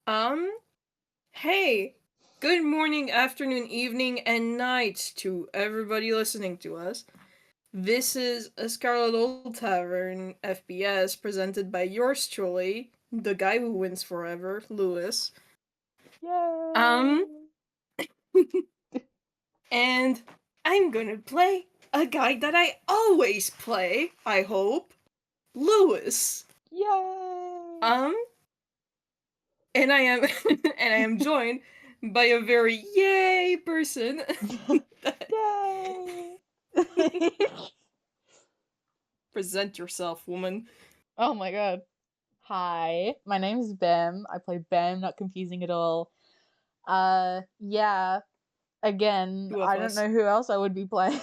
Um, hey, good morning, afternoon, evening, and night to everybody listening to us. This is a Scarlet Tavern FPS presented by yours truly, the guy who wins forever, Lewis. Um, Yay! and I'm gonna play a guy that I always play, I hope, Lewis. Yay! Um, and I am and I am joined by a very yay person. Yay! Present yourself, woman. Oh my god. Hi, my name's Bem. I play Bem, not confusing at all. Yeah, again, Two of I don't us. know who else I would be playing.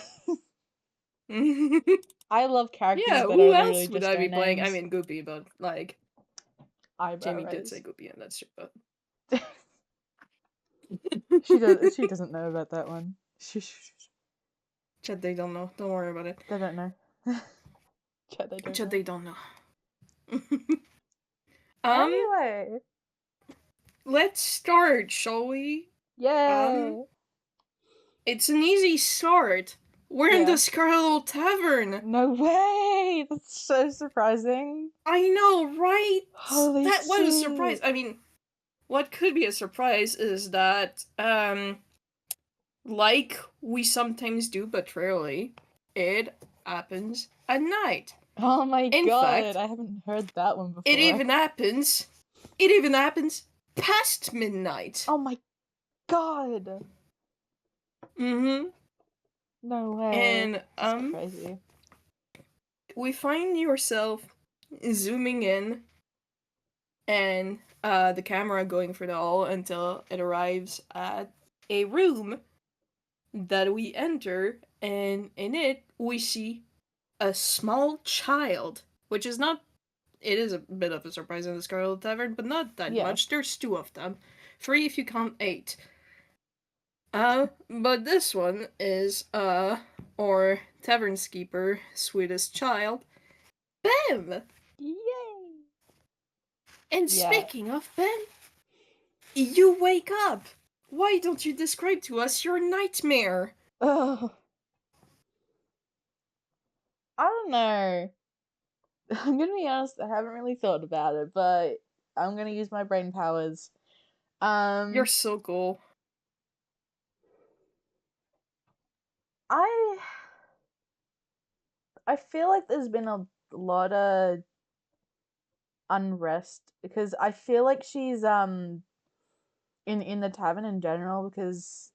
I love characters Yeah, that are who literally else would just I their be playing? I names. mean, Goopy, but like Eyebrow Jamie did say raise. Goopy, and that's true. But She doesn't know about that one. Chat, they don't know. Don't worry about it. They don't know. Chat, they don't Chat, know. they don't know. um, Anyway, let's start, shall we? Um, yay! it's an easy start. We're in Yeah. the Scarlet Tavern. No way! That's so surprising. I know, right? Holy That was a surprise. shit. I mean, what could be a surprise is that like we sometimes do, but rarely, it happens at night. Oh my In god, fact, I haven't heard that one it before. even happens. It even happens past midnight. Oh my god. Mm-hmm. No way. And That's crazy. we find yourself zooming in, and the camera going for the all until it arrives at a room that we enter, and in it we see a small child, which is not. It is a bit of a surprise in the Scarlet Tavern, but not that Yeah. much. There's two of them, three if you count eight. But this one is or tavern's keeper, sweetest child, Bem. Yay. And Yeah. speaking of Bem, you wake up. Why don't you describe to us your nightmare? Oh, I don't know. I'm gonna be honest, I haven't really thought about it, but I'm gonna use my brain powers. You're Um, so cool. I I feel like there's been a lot of unrest because I feel like she's in the tavern in general because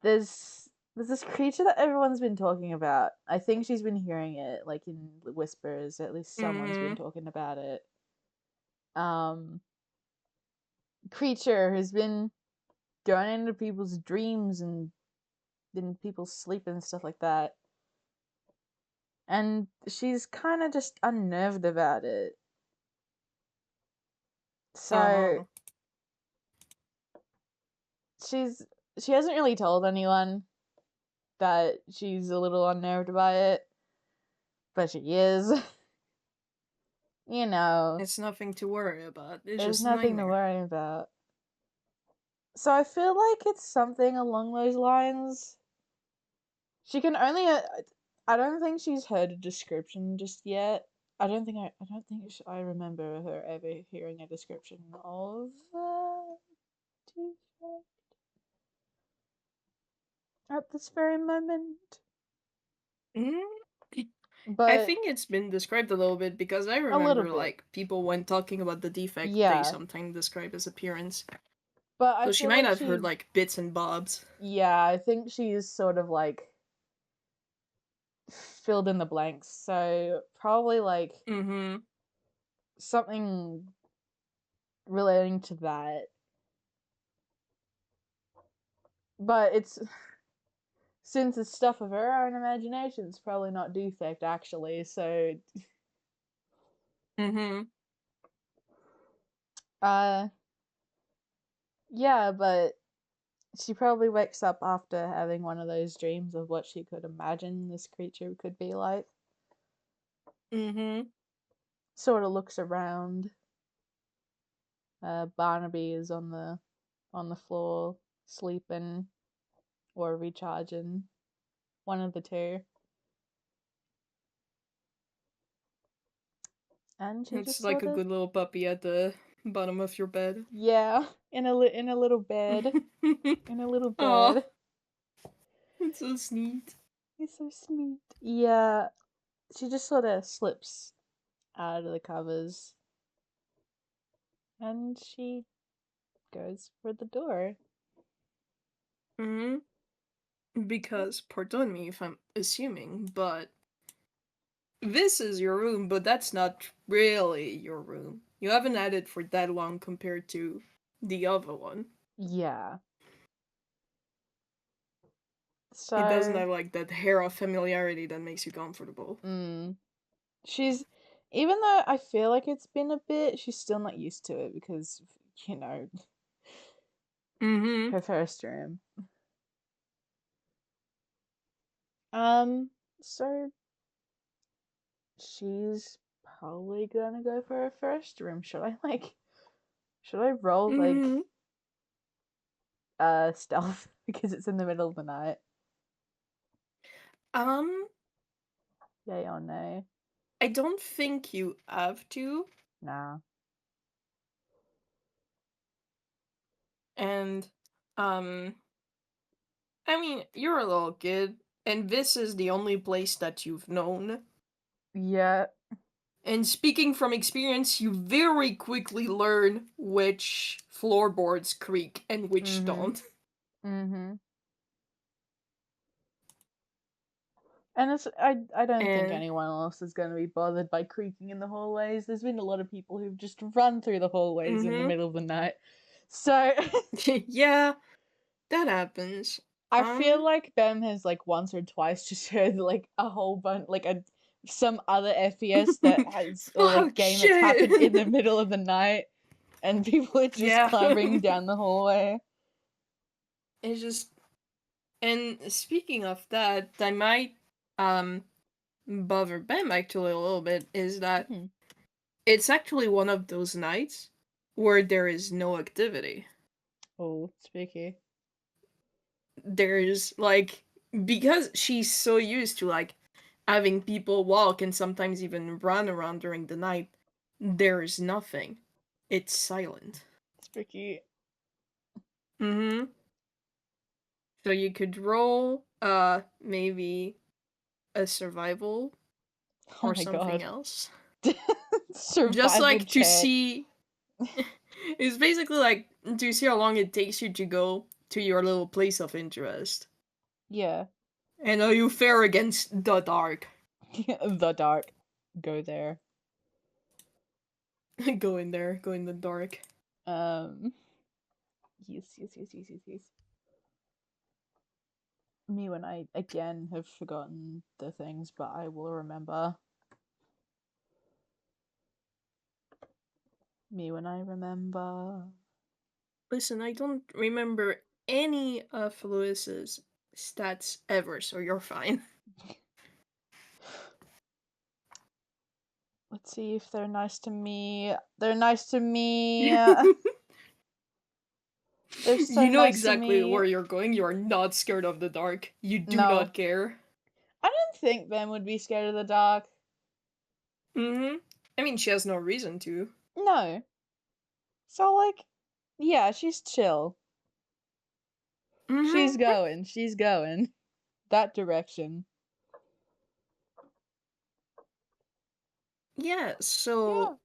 there's this creature that everyone's been talking about. I think she's been hearing it like in whispers. At least someone's been Mm-hmm. talking about it. Um, creature who's been going into people's dreams and in people's sleep and stuff like that. And she's kind of just unnerved about it. So Uh-huh. she's she hasn't really told anyone that she's a little unnerved by it, but she is. You know, It's nothing to worry about. It's there's just a nothing to nightmare. worry about. So I feel like it's something along those lines. She can only. I don't think she's heard a description just yet. I don't think I remember her ever hearing a description of defect at this very moment. Mm, I But think it's been described a little bit because I a little remember bit, like people when talking about the defect they yeah. sometimes describe his appearance. But I So she feel might like have heard like bits and bobs. yeah, I think she's sort of like filled in the blanks. So probably like Mm-hmm. something relating to that. But it's since it's stuff of her own imagination, it's probably not defect actually. So Mm-hmm. uh yeah, but she probably wakes up after having one of those dreams of what she could imagine this creature could be like. Mm-hmm. Sort of looks around. Barnaby is on the floor sleeping or recharging, one of the two. And she It's just like sort a of, good little puppy at the bottom of your bed. yeah, in a little bed, in a little Oh, bed. it's so sweet. He's so sweet. Yeah, she just sort of slips out of the covers, and she goes for the door. Hmm. Because, pardon me if I'm assuming, but this is your room, but that's not really your room. You haven't had it for that long compared to the other one. Yeah. It doesn't So, have like that hair of familiarity that makes you comfortable. she's, even though I feel like it's been a bit, she's still not used to it because, you know, Mm-hmm. her first room. Um, so she's probably gonna go for her first room. Should I roll Mm-hmm. stealth because it's in the middle of the night? Um, Yay or nay? I don't think you have to. Nah. And, um, I mean, you're a little kid, and this is the only place that you've known. Yeah. And speaking from experience, you very quickly learn which floorboards creak and which Mm-hmm. don't. Mm-hmm. And I don't think And anyone else is going to be bothered by creaking in the hallways. There's been a lot of people who've just run through the hallways in the mm-hmm. middle of the night. So Yeah, that happens. I feel Um like Bem has like once or twice just heard like a whole bunch like a some other FPS that has or oh like game that's happened in the shit. middle of the night and people are just Yeah. clambering down the hallway. It's just, and speaking of that, I might um bother Bem actually a little bit is that Mhm. it's actually one of those nights where there is no activity. Oh, spooky. There's like, because she's so used to like having people walk and sometimes even run around during the night, there is nothing. It's silent. Spooky. Mm-hmm. So you could roll maybe a survival Oh or my something god. else. Just Survival like to check. see, it's basically like to see how long it takes you to go to your little place of interest. Yeah. And how you fare against the dark. The dark. Go there. Go in there, go in the dark. Um yes. Me when I again have forgotten the things, but I will remember. Me when I remember. Listen, I don't remember any of Lewis's stats ever, so you're fine. Let's see if they're nice to me. They're nice to me. They're so You know nice to exactly me. where you're going. You are not scared of the dark. You do No. not care. I don't think Ben would be scared of the dark. Mm-hmm. I mean, she has no reason to. No. So like yeah, she's chill. She's Mm-hmm. going. She's going. That direction. Yeah, Yeah. so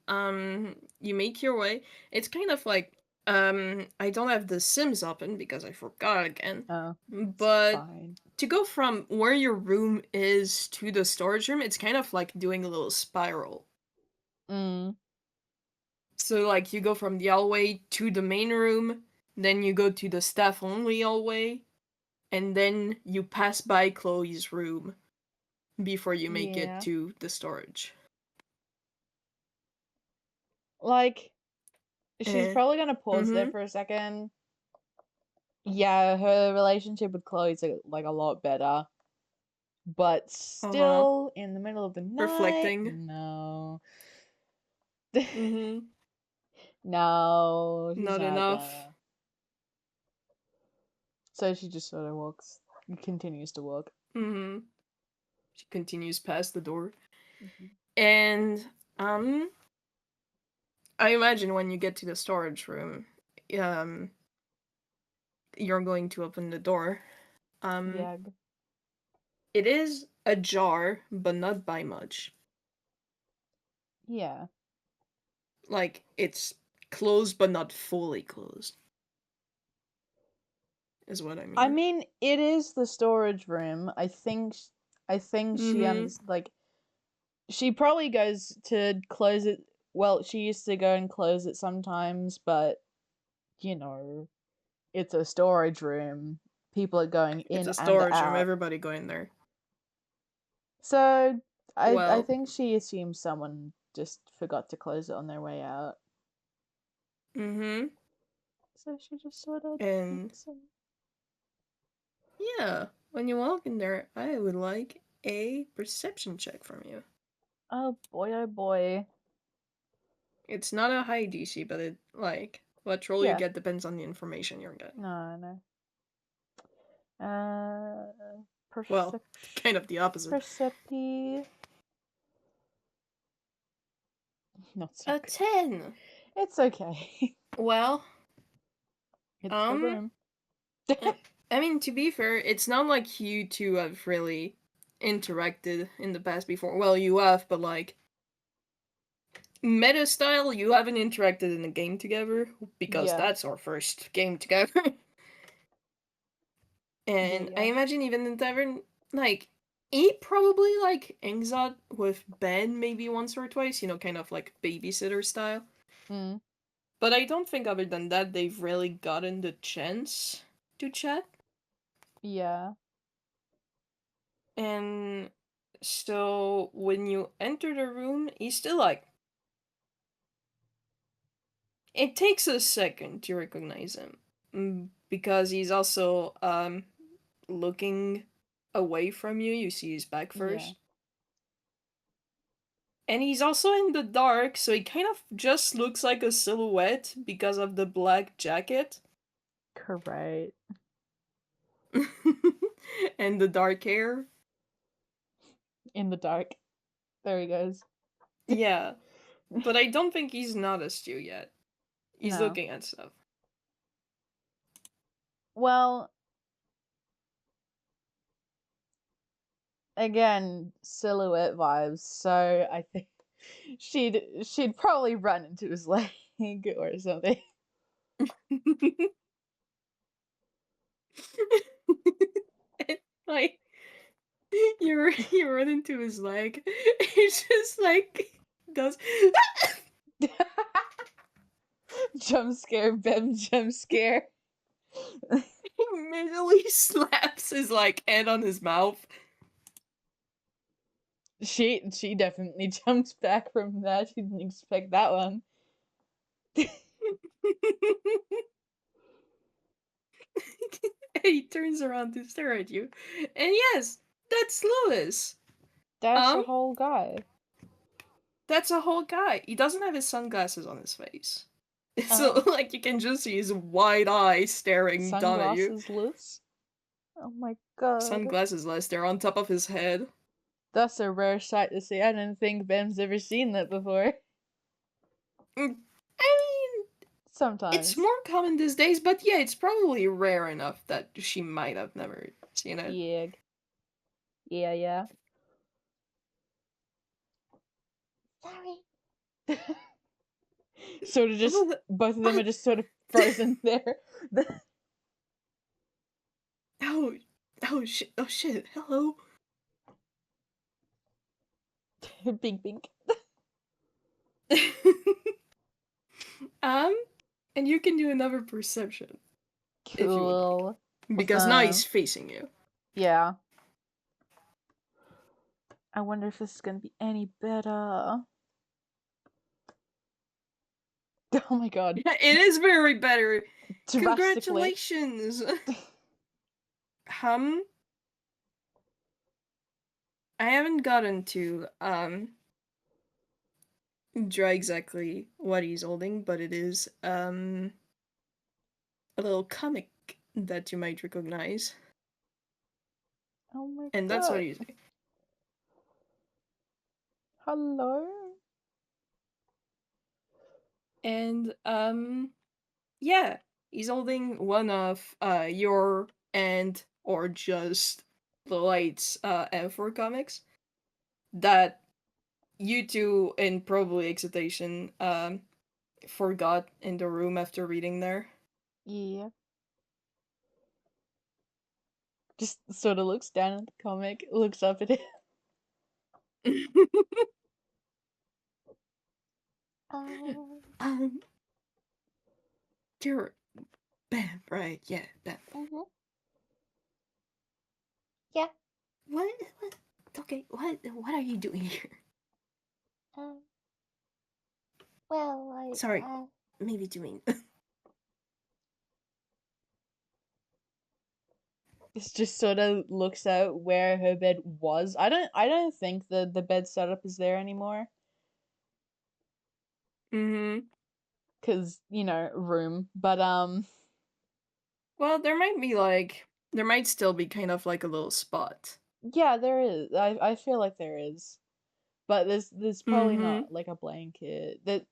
you make your way. It's kind of like I don't have the Sims open because I forgot again. Oh, it's But fine. to go from where your room is to the storage room, it's kind of like doing a little spiral. Mm. So like you go from the hallway to the main room, then you go to the staff only hallway, and then you pass by Chloe's room before you make it Yeah. to the storage. Like she's Eh. probably gonna pause there Mm-hmm. for a second. Yeah, her relationship with Chloe's like a lot better, but Uh-huh. still in the middle of the night. Reflecting. No. Mm-hmm. No, she's Not not enough. gonna. So she just sort of continues to walk. Mm-hmm. She continues past the door. Mhm. And I imagine when you get to the storage room, um you're going to open the door. Um Yeah, it is ajar, but not by much. yeah. Like it's closed but not fully closed. Is what I I mean. mean, it is the storage room. I think she Mm-hmm. like she probably goes to close it. Well, she used to go and close it sometimes, but you know, it's a storage room. People are going It's in a and storage room, out. everybody going there. So I Well, think she assumes someone just forgot to close it on their way out. mm-hmm. So she just sort of And sneaks in. yeah, when you walk in there, I would like a perception check from you. Oh boy, oh boy. It's not a high DC, but what roll you Yeah. get depends on the information you're getting. No, no. Uh, Well, perception. kind of the opposite. Percepti. Not so A good. 10. It's okay. Well, It's the um, room. I mean, to be fair, it's not like you two have really interacted in the past before. Well, you have, but like, meta style, you haven't interacted in a game together, because Yeah. that's our first game together. Yeah, And I yeah. imagine even in Tavern, like, he probably like hangs out with Ben maybe once or twice, kind of like babysitter style. Mm, But I don't think other than that they've really gotten the chance to chat. yeah. And so when you enter the room, he's still like, it takes a second to recognize him. Because he's also looking away from you. You see his back Yeah. first. And he's also in the dark, so he kind of just looks like a silhouette because of the black jacket Correct. and the dark hair. In the dark. There he goes. Yeah, but I don't think he's noticed you yet. He's No. looking at stuff. Well, again, silhouette vibes. So I think she'd probably run into his leg or something. Like you run into his leg. He just like does Jump scare, Bem jump scare. he immediately slaps his like head on his mouth. She definitely jumped back from that. She didn't expect that one. He turns around to stare at you. And yes, that's Lewis. That's a Um, whole guy. that's a whole guy. He doesn't have his sunglasses on his face. So Oh, like you can just see his wide eyes staring down at you. sunglasses loose. Oh my god. Sunglasses less, they're on top of his head. That's a rare sight to see. I didn't think Ben's ever seen that before. I mean, it's Sometimes. more common these days, but yeah, it's probably rare enough that she might have never seen it. Yeah. Yeah, yeah. Sorry. Sort of just both of them are just sort of frozen there. Oh, oh shit, hello. Bink bink. um, and you can do another perception if you would like, Cool. because now he's Awesome. facing you. Yeah. I wonder if this is gonna be any better. Oh my god. Yeah, it is very better. Drastically. Congratulations. Hum, I haven't gotten to draw exactly what he's holding, but it is a little comic that you might recognize, Oh my and that's what god. he's. Hello? And yeah, he's holding one of your and or just the lights M4 comics that you two in probably excitation forgot in the room after reading there. Yeah. Just sort of looks down at the comic, looks up at it. Um, um, you're Bam, right? Yeah, Bam. mhm. Yeah. What? What? Okay, what are you doing here? Um, well, Sorry, maybe to mean. it just sort of looks out where her bed was. I don't think the bed setup is there anymore. Mm-hmm. Cause, room. But Well, there might still be kind of like a little spot. yeah, there is. I feel like there is. But there's probably Mm-hmm. not like a blanket. That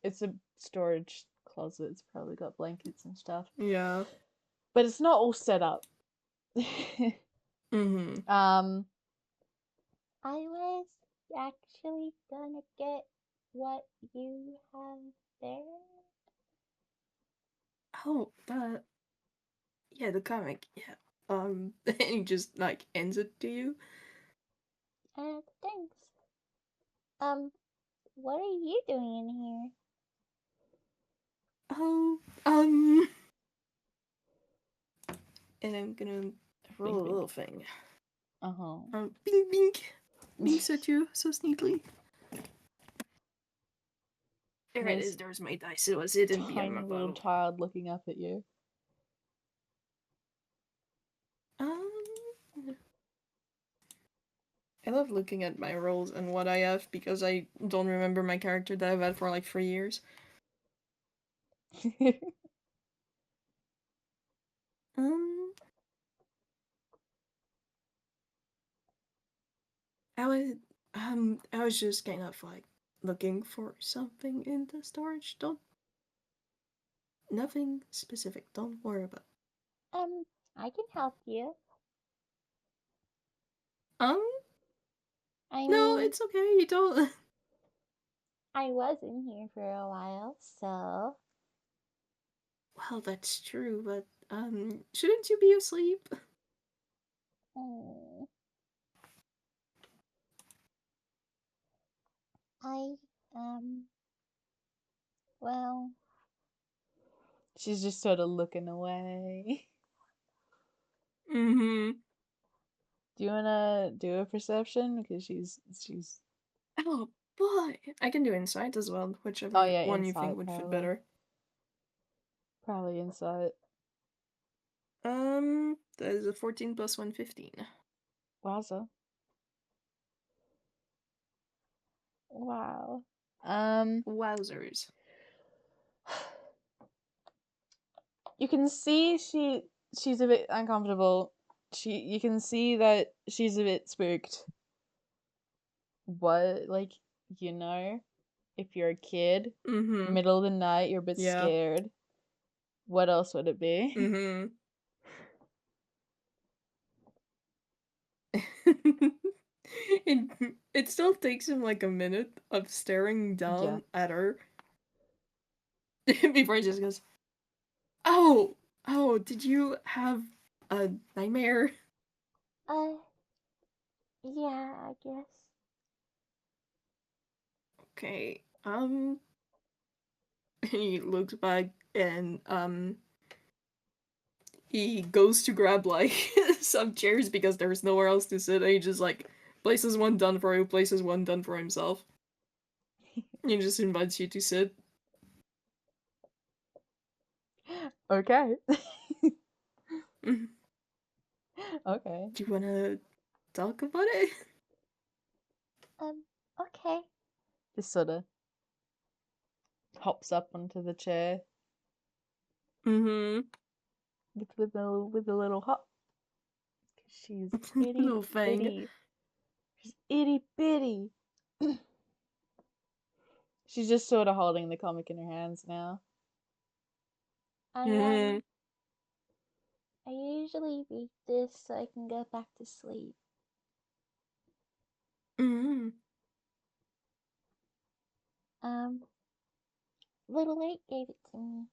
it's a storage closet. It's probably got blankets and stuff. Yeah. But it's not all set up. Mm-hmm. um I was actually gonna get what you have there. Oh, that. Yeah, the comic. Yeah. And he just like ends it to you. Thanks. Um, what are you doing in here? Oh, and I'm gonna roll Bink a little bink. thing. Uh-huh. Bing, bing, binks at you so sneakily. There it This is. There's my dice. It was hidden behind my tiny little bottle. child looking up at you. Um, I love looking at my rolls and what I have because I don't remember my character that I've had for like 3 years. Um, I was I was just kind of like looking for something in the storage. Don't Nothing specific. Don't worry about. um, I can help you. Um, I no, mean, it's okay. You don't. I was in here for a while, so Well, that's true, but shouldn't you be asleep? mm, I well, she's just sort of looking away. Mm-hmm. Do you wanna do a perception? Because she's Oh boy, I can do insight as well, oh whichever yeah, one you think insight would fit probably. better. Probably insight. That is a 14 plus 115. Wowza. Wow. Um Wowzers. you can see she's a bit uncomfortable. You can see that she's a bit spooked. What, like, you know, if you're a kid, Mm-hmm. middle of the night, you're a bit Yeah. scared. What else would it be? Mm-hmm. it still takes him like a minute of staring Yeah. down at her before he just goes, "Oh, oh, did you have a nightmare?" Uh, yeah, I guess. Okay. He looks back and he goes to grab like some chairs because there's nowhere else to sit, and he just like places one done for you, places one done for himself. He just invites you to sit. Okay. Do Okay. you wanna talk about it? Um, okay. Just sorta. Hops up onto the chair Mm-hmm. with a little hop. She's itty Little fang. bitty. She's itty bitty. She's just sort of holding the comic in her hands now. Mm-hmm. I usually read this so I can go back to sleep. Mm-hmm. Little 8 gave it to me.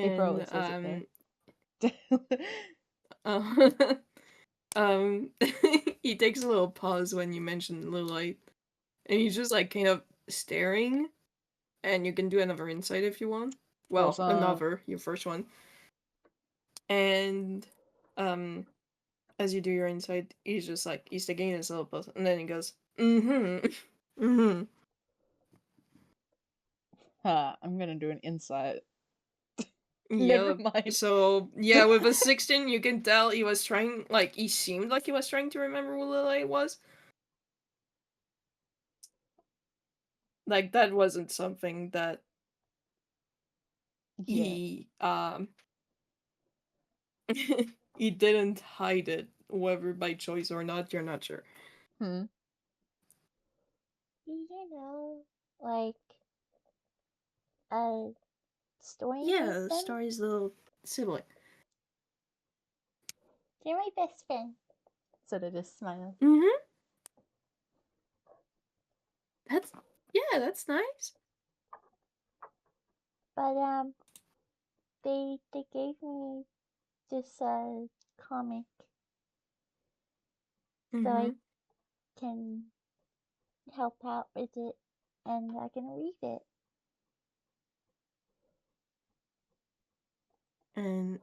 It And probably says it there. uh, he takes a little pause when you mention Little Light. And he's just like kind of staring. And you can do another insight if you want. Well, Awesome. another, your first one. And as you do your insight, he's just like he's taking his little pause, and then he goes, mm-hmm. Mm-hmm. I'm gonna do an insight. Never Yep. mind. So yeah, with a 16, you can tell he was trying, like he seemed like he was trying to remember what Little Light was. Like that wasn't something that Yeah. he he didn't hide it, whether by choice or not. You're not sure. Hmm. You know, like a story with Yeah, them. Starry's little sibling. They're my best friend. So they just smile. Mm-hmm. That's yeah, that's nice. But they gave me this comic so I Mm-hmm. can help out with it and I can read it. And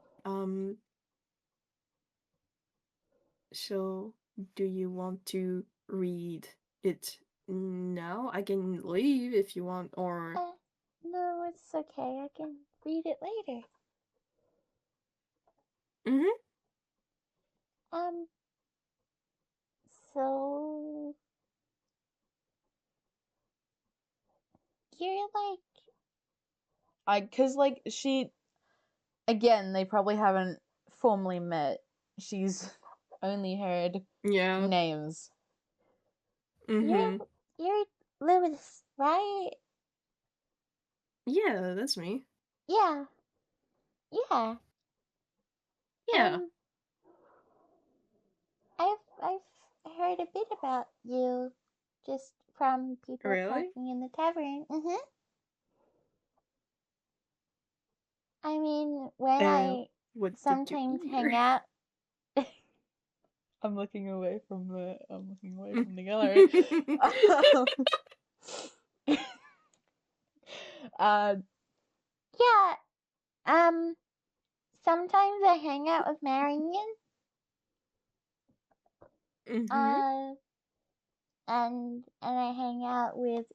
so do you want to read it now? I can leave if you want, or No, it's okay. I can read it later. mm-hmm. Um, so you're Cause like again, they probably haven't formally met. She's only heard Yeah. names. Mm-hmm. you're Lewis, right? Yeah, that's me. Yeah, yeah. Yeah. Um, I've heard a bit about you, just from people Really? talking in the tavern. I mean, when And I what did you sometimes hang hear? out. I'm looking away from the gallery. uh, Yeah, um, sometimes I hang out with Marion. Mm-hmm. Uh, and I hang out with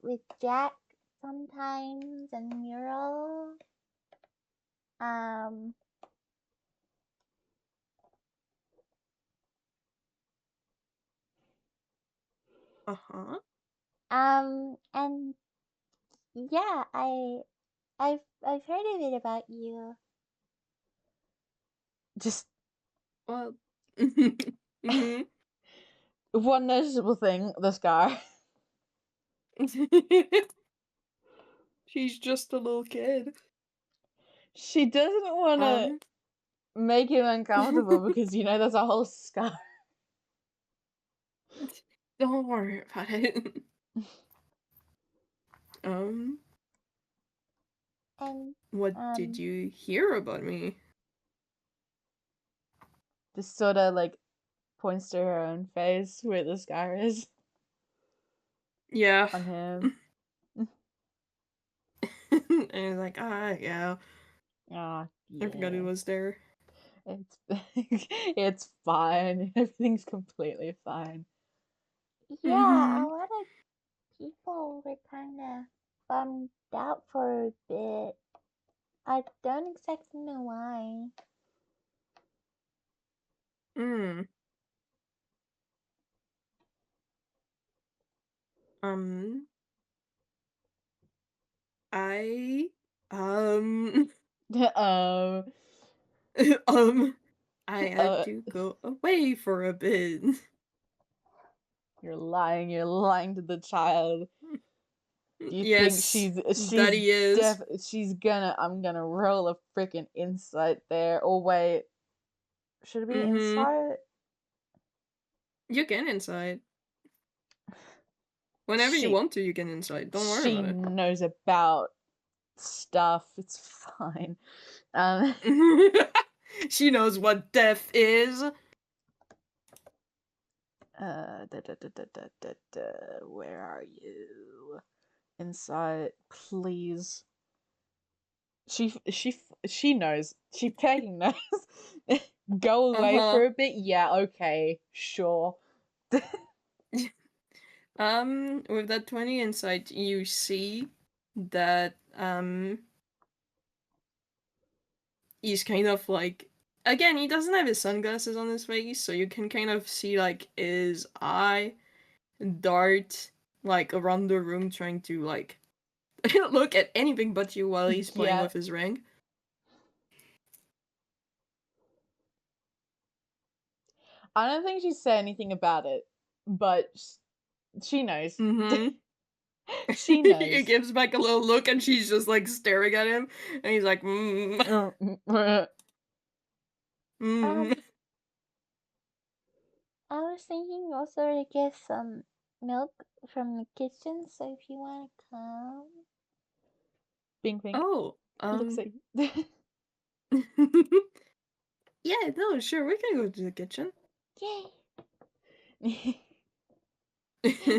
Jack sometimes and Muriel. Um, Uh-huh. and yeah, I've heard a bit about you. just Well, mm-hmm. one noticeable thing: the scar. She's just a little kid. She doesn't want to Um, make him uncomfortable because that's a whole scar. don't worry about it. Um, And what did um, you hear about me? Just sort of like points to her own face where the scar is Yeah. on him. And like, yeah, Ah, I forgot it yeah. was there. It's it's fine. Everything's completely fine. yeah, Mm-hmm. a lot of people were kind of bummed out for a bit. I don't exactly know why. Mm. Um, I um um, um I had uh, to go away for a bit. you're lying. You're lying to the child. Do you think Yes, that she's he is. she's gonna I'm gonna roll a freaking insight there. Or wait, should it be Mm-hmm. insight? You can inside. Whenever you She want to, you can inside. Don't worry she about knows about stuff. It's fine. Um, it. She knows what death is. where are you? Insight, please. She knows. She fucking knows. Go away Uh-huh. for a bit. Yeah, okay, sure. With that 20 insight, you see that he's kind of like, again, he doesn't have his sunglasses on his face, so you can kind of see like his eye dart like around the room trying to like look at anything but you while he's playing Yeah, with his ring. I don't think she said anything about it, but she knows. Mm-hmm. She He knows. gives back a little look and she's just like staring at him and he's like Um, mm. I was thinking also to get some milk from the kitchen, so if you want to come. Bing bing. Oh, Looks like yeah, no, sure, we can go to the kitchen. Yay!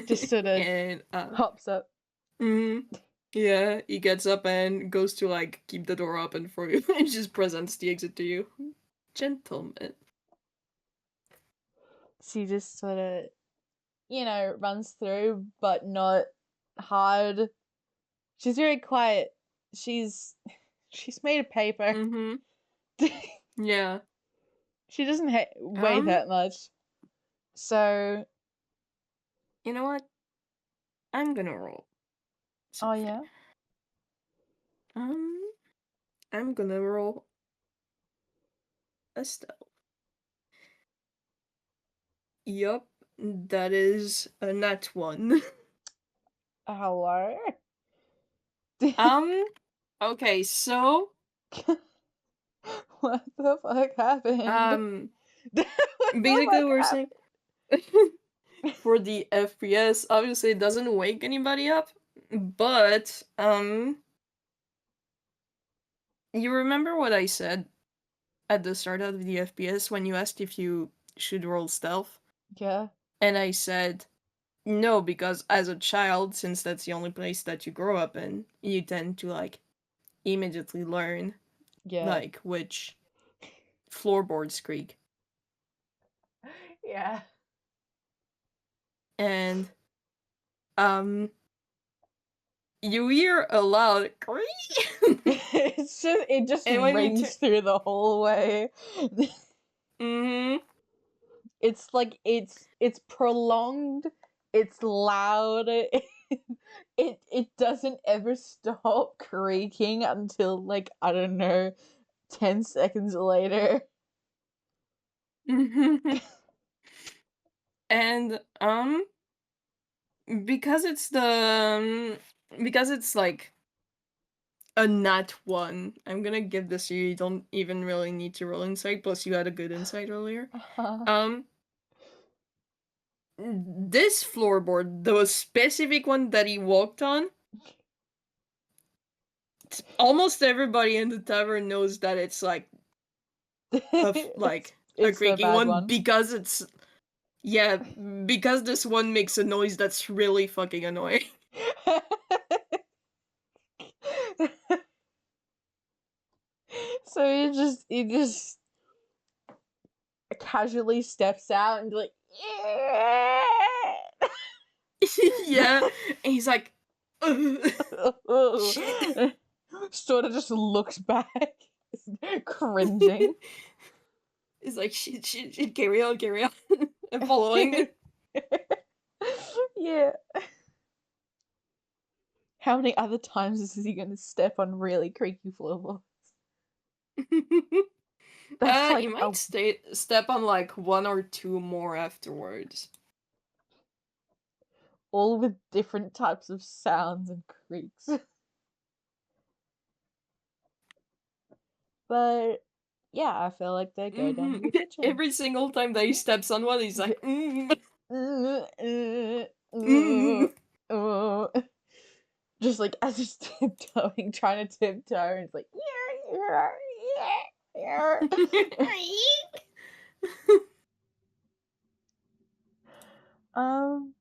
just sort of And hops up. yeah, he gets up and goes to like keep the door open for you and just presents the exit to you. Gentleman. She just sort of, runs through, but not hard. She's very quiet. She's made of paper. Mm-hmm. Yeah. She doesn't weigh Um, that much. So, you know what? I'm gonna roll oh something. yeah. Um, I'm gonna roll a stealth. Yup, that is a nat one. Hello. um, okay, so What the fuck happened? What the basically fuck we're saying happened? for the FPS, obviously it doesn't wake anybody up, but you remember what I said at the start of the FPS when you asked if you should roll stealth? Yeah. And I said no, because as a child, since that's the only place that you grow up in, you tend to like immediately learn Yeah. like which floorboards creak. Yeah. And you hear a loud creak. It just And when you turn rings through the hallway. mm-hmm. It's like it's prolonged, it's loud. It doesn't ever stop creaking until like I don't know 10 seconds later. And because it's because it's like a nat one, I'm gonna give this to you. You don't even really need to roll insight, plus you had a good insight earlier. Um this floorboard, the specific one that he walked on, almost everybody in the tavern knows that it's like it's a it's the creaking bad one one. because it's yeah, because this one makes a noise that's really fucking annoying. So he just casually steps out and be like, yeah. Yeah, and he's like, shit. Sort of just looks back, cringing. He's like, shit, carry on, I'm following. Yeah. How many other times is he gonna step on really creaky floorboards? That's like you might step on like one or two more afterwards. all with different types of sounds and creaks. But yeah, I feel like they go down to the kitchen. Every single time that he steps on one, he's like, Just like as he's tiptoeing, trying to tiptoe, and it's like, um,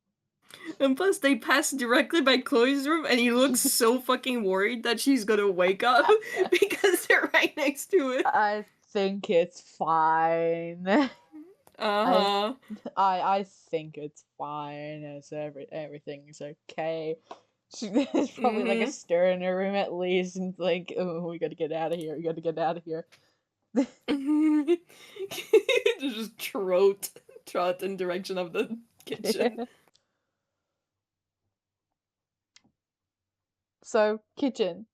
And plus, they pass directly by Chloe's room, and he looks so fucking worried that she's gonna wake up because they're right next to it. I think it's fine. Uh-huh. I think it's fine. It's everything's okay. There's probably like a stir in her room at least, and it's like, oh, we gotta get out of here. We gotta get out of here. Just trot in direction of the kitchen. So kitchen,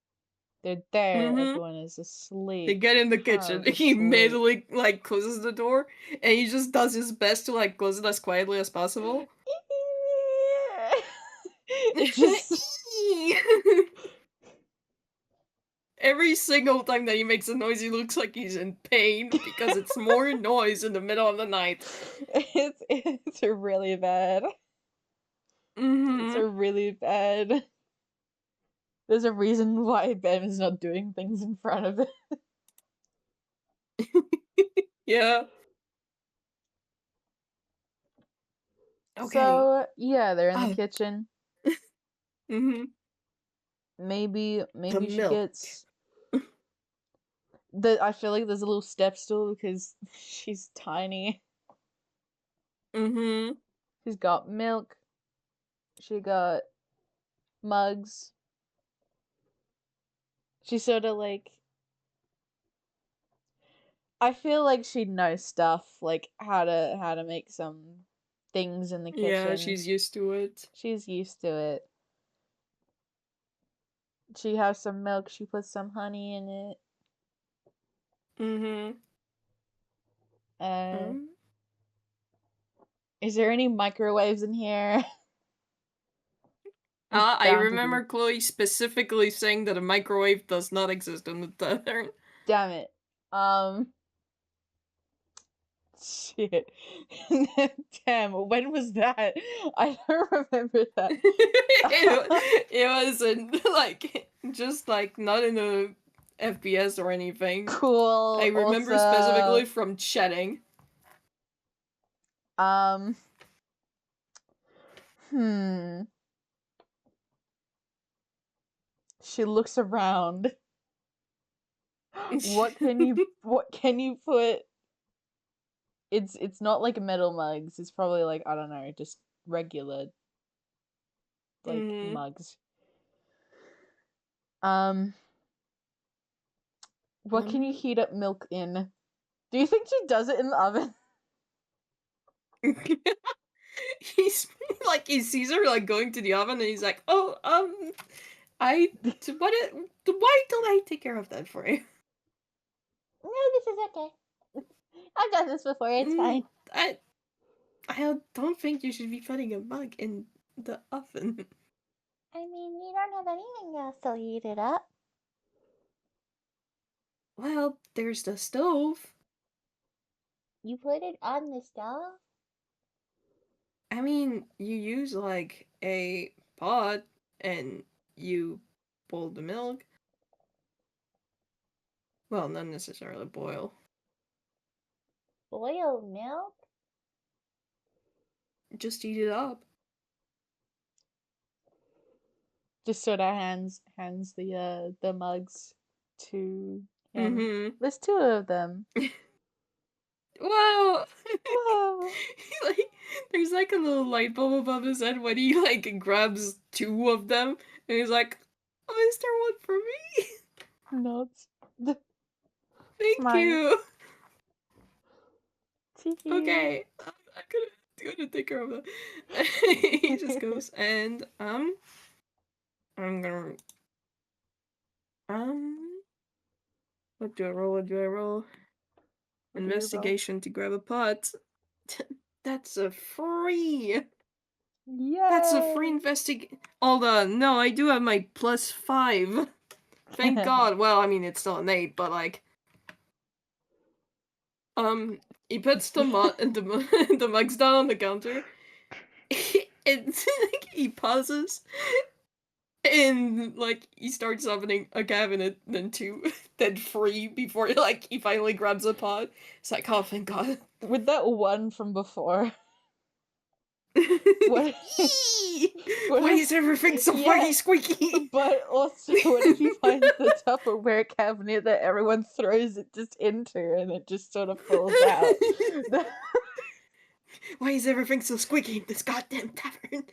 they're there. Everyone is asleep. They get in the kitchen. He immediately like closes the door, and he just does his best to like close it as quietly as possible. It just every single time that he makes a noise, he looks like he's in pain because it's more noise in the middle of the night. It's really bad. It's a really bad. There's a reason why Bemb is not doing things in front of it. Yeah. Okay. So yeah, they're in the kitchen. Maybe she gets I feel like there's a little step stool because she's tiny. She's got milk. She got mugs. She sort of like, I feel like she knows stuff, like how to make some things in the kitchen. Yeah, she's used to it. She's used to it. She has some milk, she puts some honey in it. Is there any microwaves in here? I remember Chloe specifically saying that a microwave does not exist in the Tavern. Damn it. Shit. Damn, when was that? I don't remember that. it wasn't like just like not in a FPS or anything. Cool. I remember specifically from chatting. She looks around. What can you put? It's not like metal mugs. It's probably like, I don't know, just regular like mugs. What can you heat up milk in? Do you think she does it in the oven? He's like, he sees her like going to the oven, and he's like, "Oh, why don't I take care of that for you?" No, this is okay. I've done this before. It's fine. I don't think you should be putting a mug in the oven. I mean, you don't have anything else to heat it up. Well, there's the stove. You put it on the stove? I mean, you use like a pot and you boil the milk. Well, not necessarily boil. Boil milk? Just heat it up. Just sort of hands the mugs to him. There's two of them. Whoa! Whoa! Like, there's like a little light bulb above his head when he like grabs two of them, and he's like, "Oh, is there one for me?" Nods. Thank Smile. you. Okay, I'm gonna take care of that. He just goes and I'm gonna what do I roll? What do I roll? What do you roll? Investigation to grab a pot. That's a free. Yay! That's a free investigate. Hold on, no, I do have my +5. Thank God. Well, I mean, it's still an 8, but like, he puts the the mugs down on the counter. And he pauses, and like he starts opening a cabinet, then two, then three before like he finally grabs a pot. It's like, oh, thank God. With that one from before. What? Why is everything so fucking squeaky? But also, what if he finds the Tupperware cabinet that everyone throws it just into and it just sort of falls out? Why is everything so squeaky in this goddamn tavern?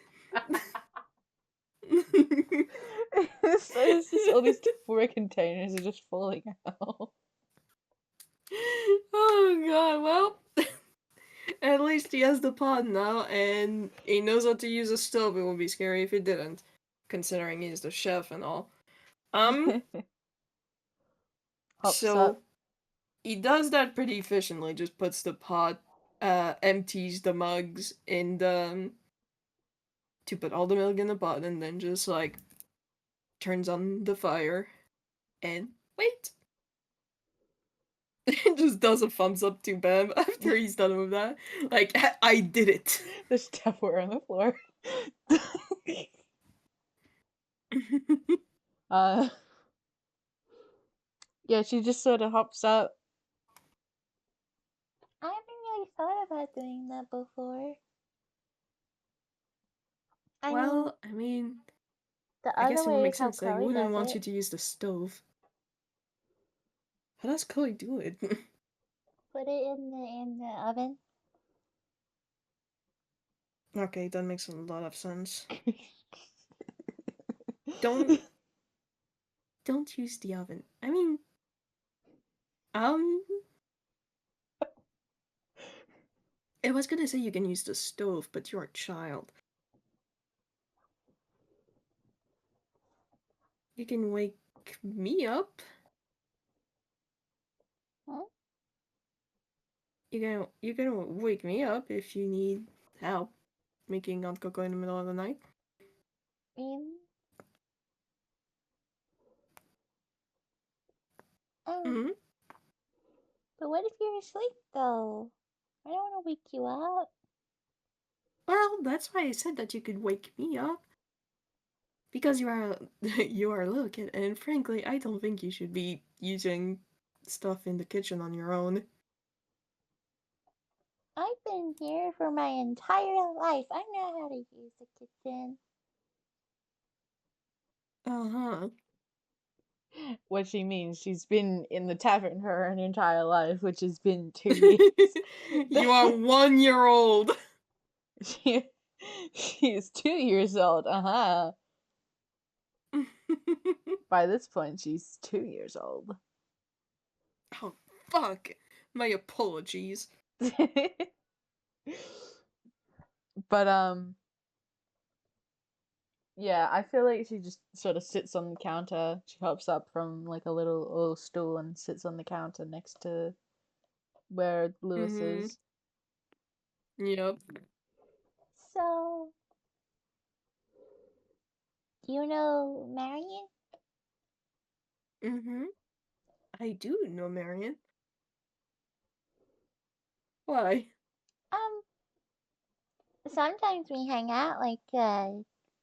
So it's just all these Tupperware containers are just falling out. Oh God, well, at least he has the pot now, and he knows how to use a stove. It would be scary if he didn't, considering he's the chef and all. Hops So up. he does that pretty efficiently. Just puts the pot, empties the mugs in the to put all the milk in the pot, and then just like turns on the fire and wait. Just does a thumbs up to Bemb after he's done with that. Like, I did it. There's Tupperware on the floor. Yeah, she just sort of hops up. I haven't really thought about doing that before. I mean, Well, I mean, the I guess other it would way make is how sense. They Chloe wouldn't does want you it. to use the stove. How does Chloe do it? Put it in the oven. Okay, that makes a lot of sense. Don't use the oven. I mean, um, I was gonna say you can use the stove, but you're a child. You can wake me up. Hmm? You can wake me up if you need help making hot cocoa in the middle of the night. In. Hmm. But what if you're asleep though? I don't want to wake you up. Well, that's why I said that you could wake me up. Because you are you are a little kid, and frankly, I don't think you should be using stuff in the kitchen on your own. I've been here for my entire life. I know how to use the kitchen. Uh-huh. What she means, she's been in the tavern her entire life, which has been 2 years. You are 1 year old. she, she is 2 years old. By this point, she's 2 years old. Oh, fuck. My apologies. But yeah, I feel like she just sort of sits on the counter. She hops up from like a little stool and sits on the counter next to where Lewis Mm-hmm. is. Yep. So, you know Marion? Mm-hmm. I do know Marion. Why? Um, sometimes we hang out.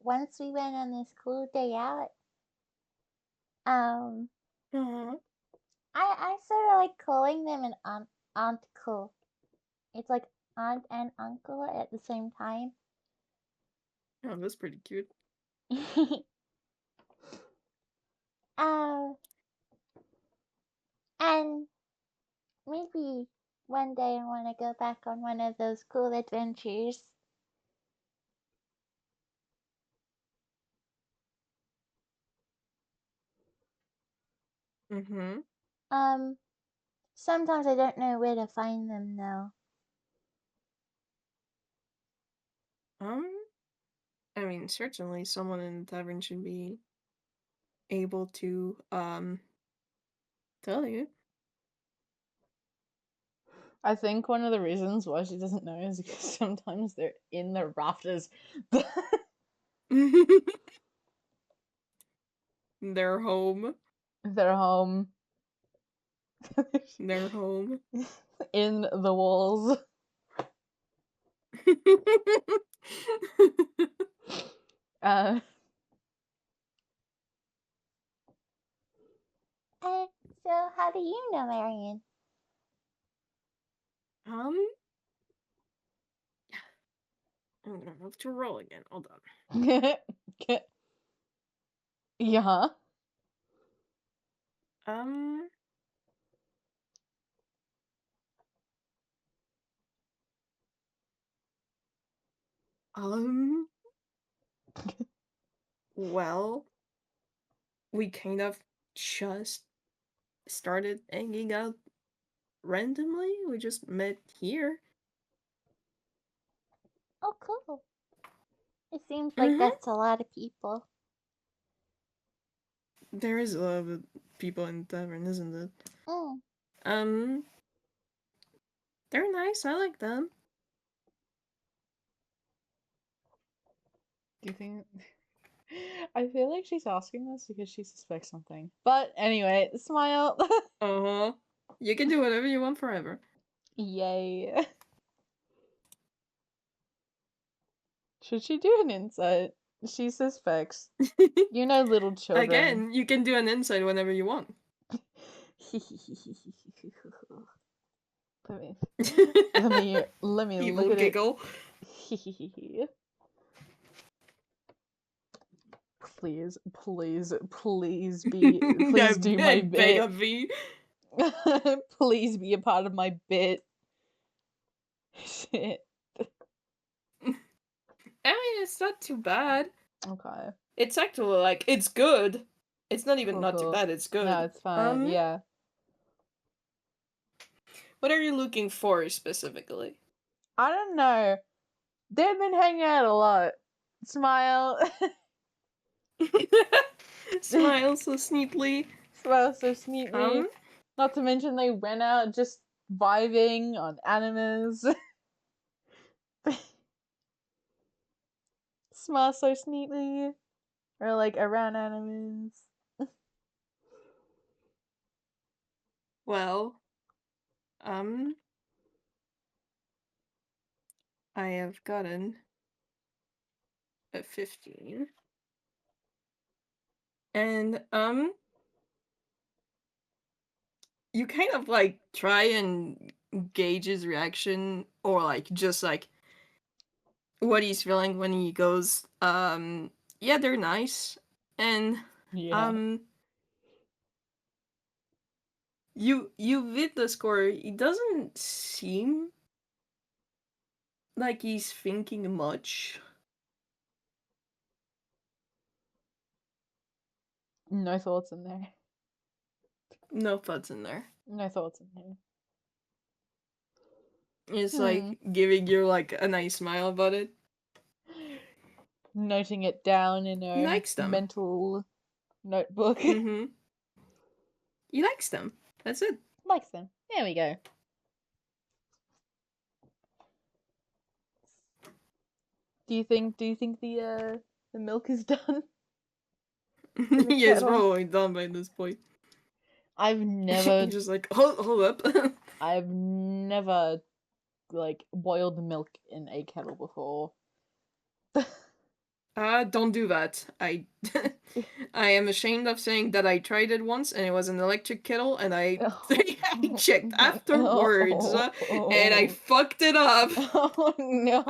Once we went on this cool day out. Um, Uh-huh. I sort of like calling them an uncle. It's like aunt and uncle at the same time. Oh, that's pretty cute. um, and maybe one day I want to go back on one of those cool adventures. Mm-hmm. Um, sometimes I don't know where to find them though. Um, I mean, certainly someone in the tavern should be able to tell you. I think one of the reasons why she doesn't know is because sometimes they're in the rafters. They're home. They're home. They're home. In the walls. Uh, So how do you know Marion? I'm gonna have to roll again. Hold on. yeah. Um, um, well, we kind of just started hanging out randomly. We just met here. Oh, cool. It seems like Mm-hmm. that's a lot of people. There is a lot of people in the tavern, isn't it? Mm. Um, they're nice. I like them. Do you think? I feel like she's asking this because she suspects something. But anyway, smile. Uh-huh. You can do whatever you want forever. Yay. Should she do an insight? She suspects. You know, little children. Again, you can do an insight whenever you want. let me Evil look at giggle. it. Please be please do my bit. Please be a part of my bit. Shit. I mean, it's not too bad. Okay. It's actually like it's good. It's not even not too Cool. bad. It's good. No, it's fine. Yeah. What are you looking for specifically? I don't know. They've been hanging out a lot. Smile. Smile so sneakily. Smile so sweetly. Not to mention they went out just vibing on animas. Smile so sneakily. Or like around animas. Well, I have gotten a 15. And, you kind of, like, try and gauge his reaction, or, like, just, like, what he's feeling when he goes, yeah, they're nice. And, Yeah. you read the score, he doesn't seem like he's thinking much. No thoughts in there. No thoughts in there. No thoughts in there. It's like giving you like a nice smile about it. Noting it down in He a likes them. mental notebook. Mm-hmm. He likes them. That's it. Likes them. There we go. Do you think the milk is done? He is kettle? probably done by this point. I've never He's just like, hold up. I've never like boiled milk in a kettle before. Don't do that. I am ashamed of saying that I tried it once and it was an electric kettle and I checked afterwards and I fucked it up. Oh no.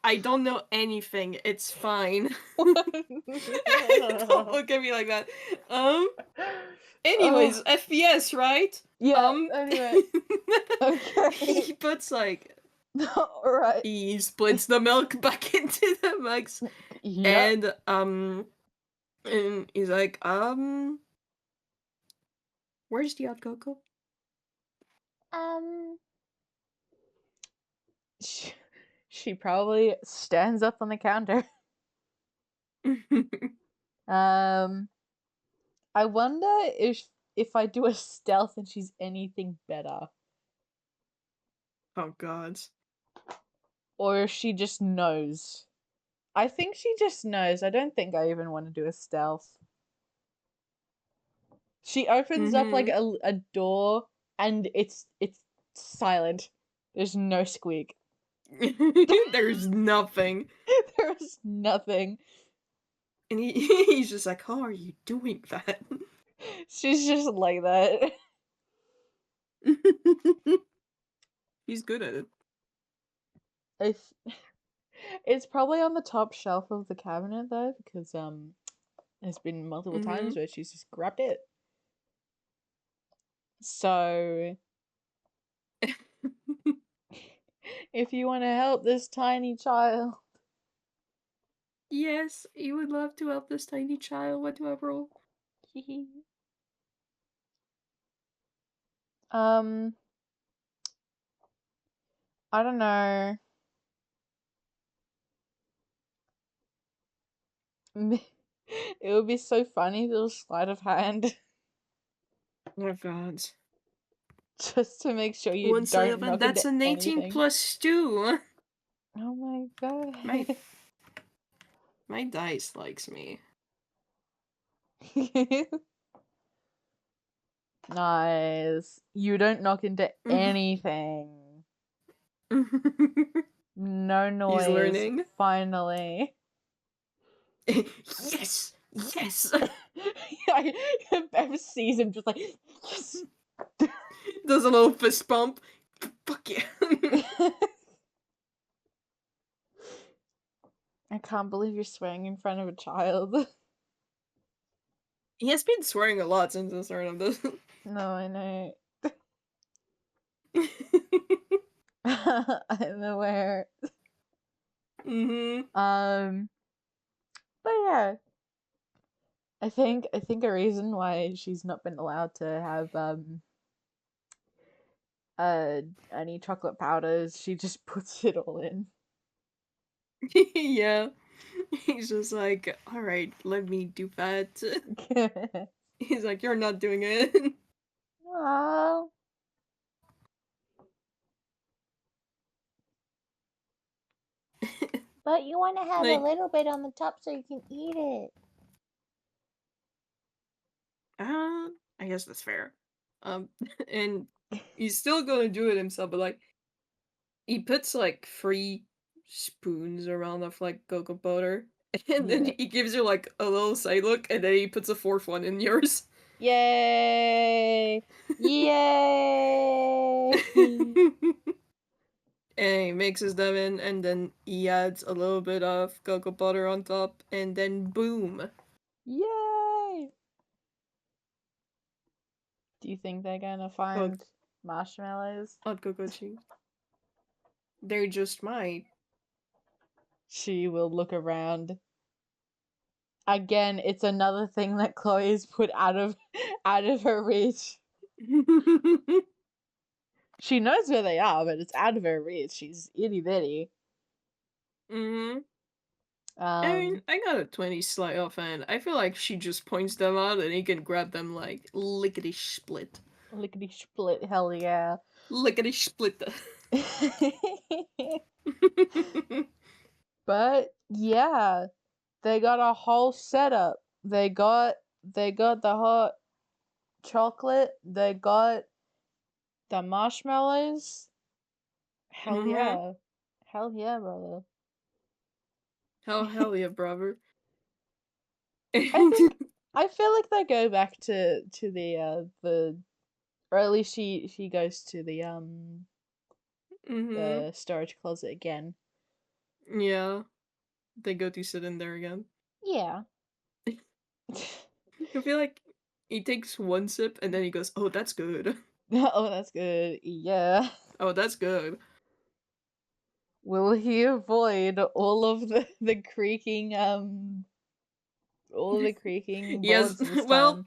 I don't know anything. It's fine. Don't look at me like that. Anyways, FPS, right? Yeah, anyway. Okay. He puts like Alright. he splits the milk back into the mugs. Yep. And he's like, where's the hot cocoa? She probably stands up on the counter. I wonder if I do a stealth and she's anything better. Oh god. Or if she just knows. I think she just knows. I don't think I even want to do a stealth. She opens up like a door and it's silent. There's no squeak. There's nothing. There's nothing. And he's just like, how are you doing that? She's just like that. He's good at it. It's probably on the top shelf of the cabinet though, because there's been multiple times where she's just grabbed it. So if you want to help this tiny child. Yes, you would love to help this tiny child. What do I roll? I don't know. It would be so funny, little sleight of hand. Oh god. Just to make sure you One sleight of don't hand. knock That's into an 18 anything. plus 2. Oh my god. My dice likes me. Nice. You don't knock into anything. No noise. He's learning. Finally. Yes! Yes! Bemb sees him just like, yes! Does a little fist bump. Fuck yeah. I can't believe you're swearing in front of a child. He has been swearing a lot since the start of this. No, I know. I'm aware. But yeah. I think a reason why she's not been allowed to have any chocolate powders, she just puts it all in. Yeah. He's just like, alright, let me do that. He's like, you're not doing it. Aww. But you want to have Like- a little bit on the top so you can eat it. I guess that's fair. And he's still gonna do it himself, but like, he puts like 3 spoons around of like cocoa powder, and then Yeah. he gives you like a little side look, and then he puts a 4th one in yours. Yay! Yay! And he mixes them in, and then he adds a little bit of cocoa butter on top, and then boom. Yay! Do you think they're gonna find marshmallows? Hot cocoa cheese. They just might. She will look around. Again, it's another thing that Chloe's put out of her reach. She knows where they are, but it's out of her reach. She's itty bitty. I mean, I got a 20 sleight of hand. I feel like she just points them out and he can grab them like lickety split. Lickety split, hell yeah. Lickety split. But yeah, they got a whole setup. They got the hot chocolate. They got the marshmallows. Hell yeah, hell yeah, brother. Hell yeah, brother. I feel like they go back to the or at least she goes to the storage closet again. Yeah. They go to sit in there again. Yeah. I feel like he takes one sip and then he goes, oh, that's good. Oh, that's good. Yeah. Oh, that's good. Will he avoid all of the creaking Yes, boards this well, time?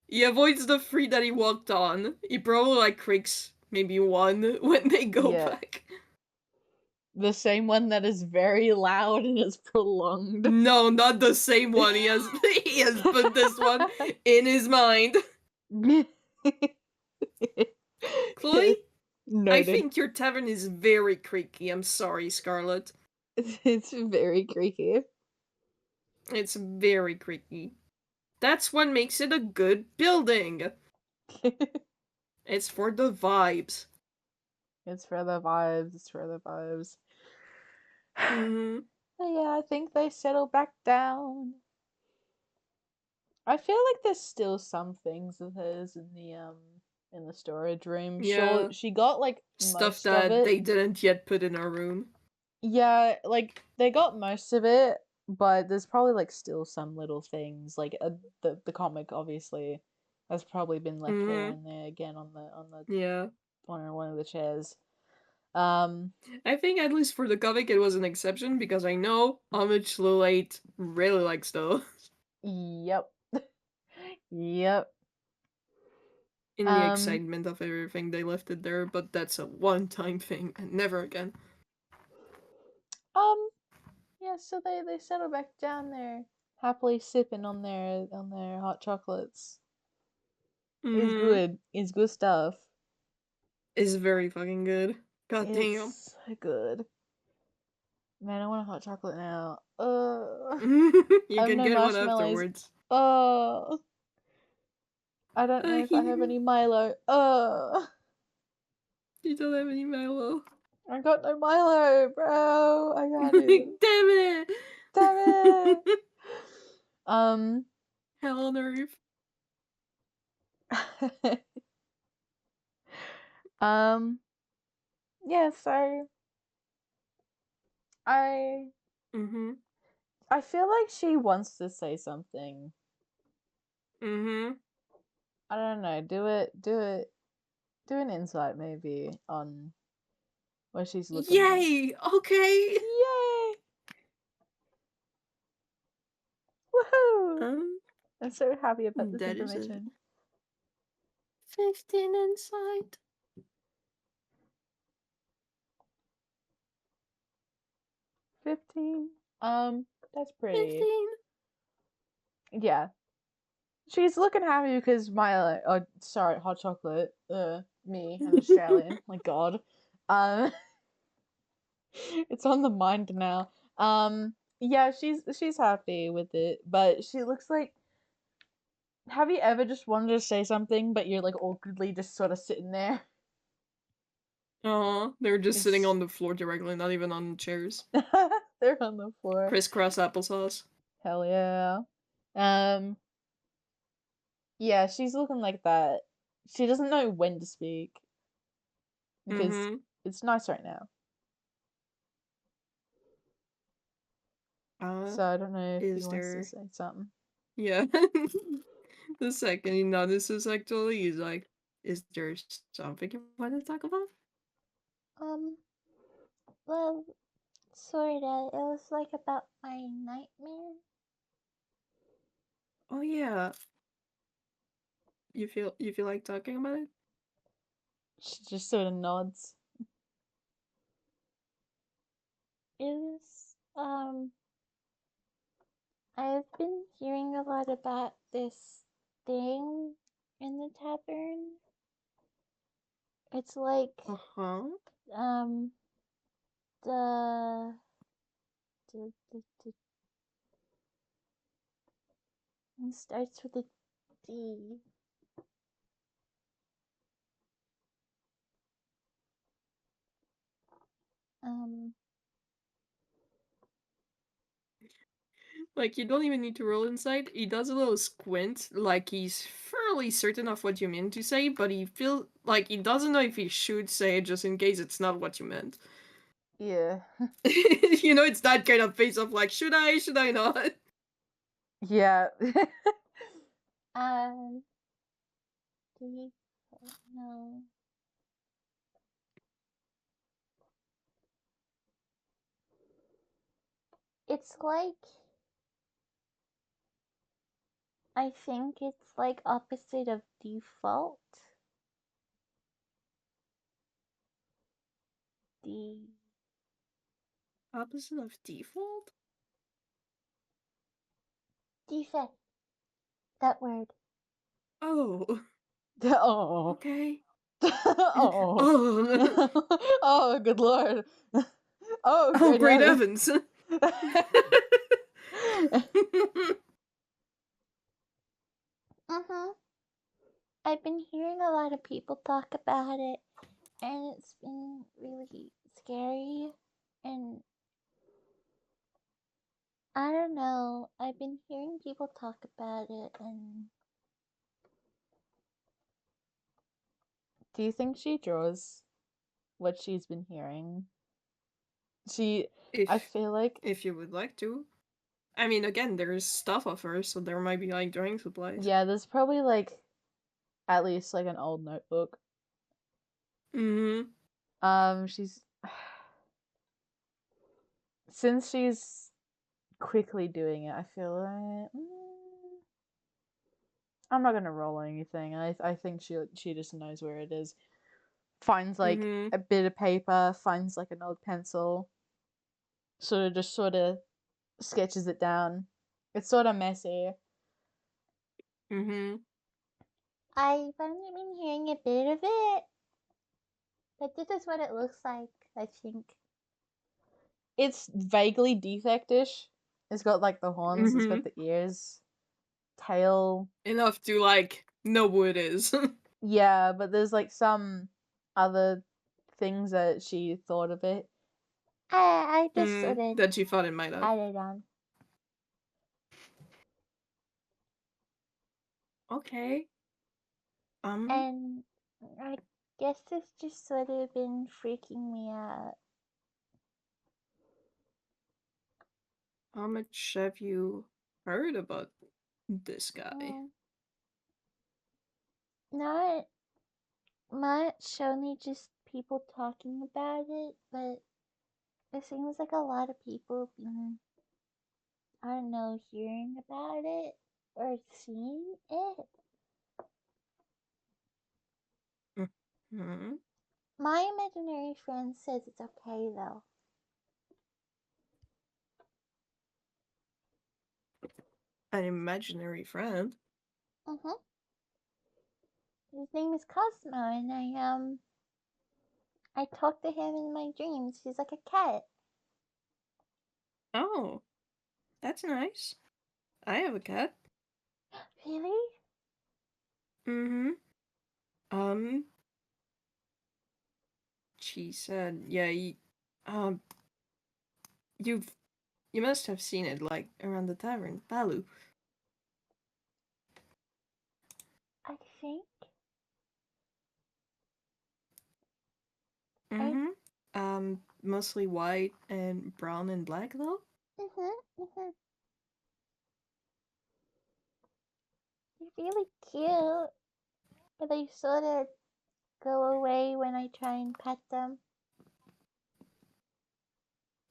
he avoids the 3 that he walked on. He probably like creaks maybe 1 when they go Yeah. back. The same one that is very loud and is prolonged. No, not the same one. He has he has put this one in his mind. Chloe, I Noted. think your tavern is very creaky. I'm sorry, Scarlet. It's very creaky. It's very creaky. That's what makes it a good building. It's for the vibes. It's for the vibes. It's for the vibes. Mm-hmm. Yeah, I think they settle back down. I feel like there's still some things of hers in the storage room. Sure, Yeah. she got like Stuff most of that it. they didn't yet put in our room. Yeah, like they got most of it, but there's probably like still some little things like the comic obviously has probably been left there Mm-hmm. and there again on the Yeah. on one of the chairs. Um, I think at least for the comic it was an exception because I know Homage Lulate really likes those. yep. Yep. In the Um, excitement of everything they left it there, but that's a one-time thing and never again. um, yeah, so they settle back down there, happily sipping on their hot chocolates. It's Mm-hmm. good. It's good stuff. Is very fucking good. God damn. It's good. Man, I want a hot chocolate now. I You have can no get one marshmallows. afterwards. Uh, I don't know if I have any Milo. You don't have any Milo. I got no Milo, bro. I can't even. Damn it! Damn it. Um. Hell on earth. um. Yeah. So I Mm-hmm. I feel like she wants to say something. Mm-hmm. I don't know. Do an insight maybe on what she's looking like. Yay! Okay! Yay! Woohoo! Um, I'm so happy about this that is a information. 15 insight. 15. That's pretty. 15. Yeah. She's looking happy because my sorry, hot chocolate. Me, an Australian. My God. Um, it's on the mind now. Yeah, she's happy with it, but she looks like. Have you ever just wanted to say something, but you're like awkwardly just sort of sitting there? They're just sitting It's on the floor directly, not even on chairs. they're on the floor. Crisscross applesauce. Hell yeah. Um, yeah, she's looking like that. She doesn't know when to speak because Mm-hmm. it's nice right now. So I don't know if he Is wants to there... say something. Yeah. The second he notices, actually, he's like, is there something you want to talk about? Um, well, sorta. It was like about my nightmare. Oh, yeah. You feel like talking about it? She just sort of nods. It was, I've been hearing a lot about this thing in the tavern. It's like, Uh-huh. um, the, the it starts with a D. Um, Like, you don't even need to roll insight. He does a little squint, like he's fairly certain of what you mean to say, but he feels like he doesn't know if he should say it just in case it's not what you meant. Yeah. You know, it's that kind of face of like, should I not? Yeah. um, D, no. It's like, I think it's like opposite of default. D. opposite of default? Defect. That word. Oh, Oh. okay. Oh. Oh, Oh, good lord. Oh, oh, great great heavens. heavens. Mm-hmm. I've been hearing a lot of people talk about it, and it's been really scary. And I don't know. I've been hearing people talk about it, and Do you think she draws what she's been hearing? I if feel like, if you would like to. I mean, again, there's stuff of her, so there might be like drawing supplies. yeah, there's probably like at least like an old notebook. She's since she's quickly doing it, I feel like I'm not gonna roll anything. I think she just knows where it is. Finds like a bit of paper, finds like an old pencil, sort of sketches it down. It's sort of messy. I've only been hearing a bit of it. But this is what it looks like, I think. It's vaguely defectish. It's got like the horns, it's got the ears, tail. Enough to like know who it is. Yeah, but there's like some other things that she thought of it. I just sort of That she thought it might have. added on. Okay. And I guess it's just sort of been freaking me out. How much have you heard about this guy? Not much, only just people talking about it, but it seems like a lot of people been, I don't know, hearing about it or seeing it. My imaginary friend says it's okay though. An imaginary friend? His name is Cosmo, and I talk to him in my dreams. He's like a cat. Oh, that's nice. I have a cat. Really? She said, yeah, you must have seen it, like, around the tavern. Balu. I think. Mostly white and brown and black, though? They're really cute. But they sort of go away when I try and pet them.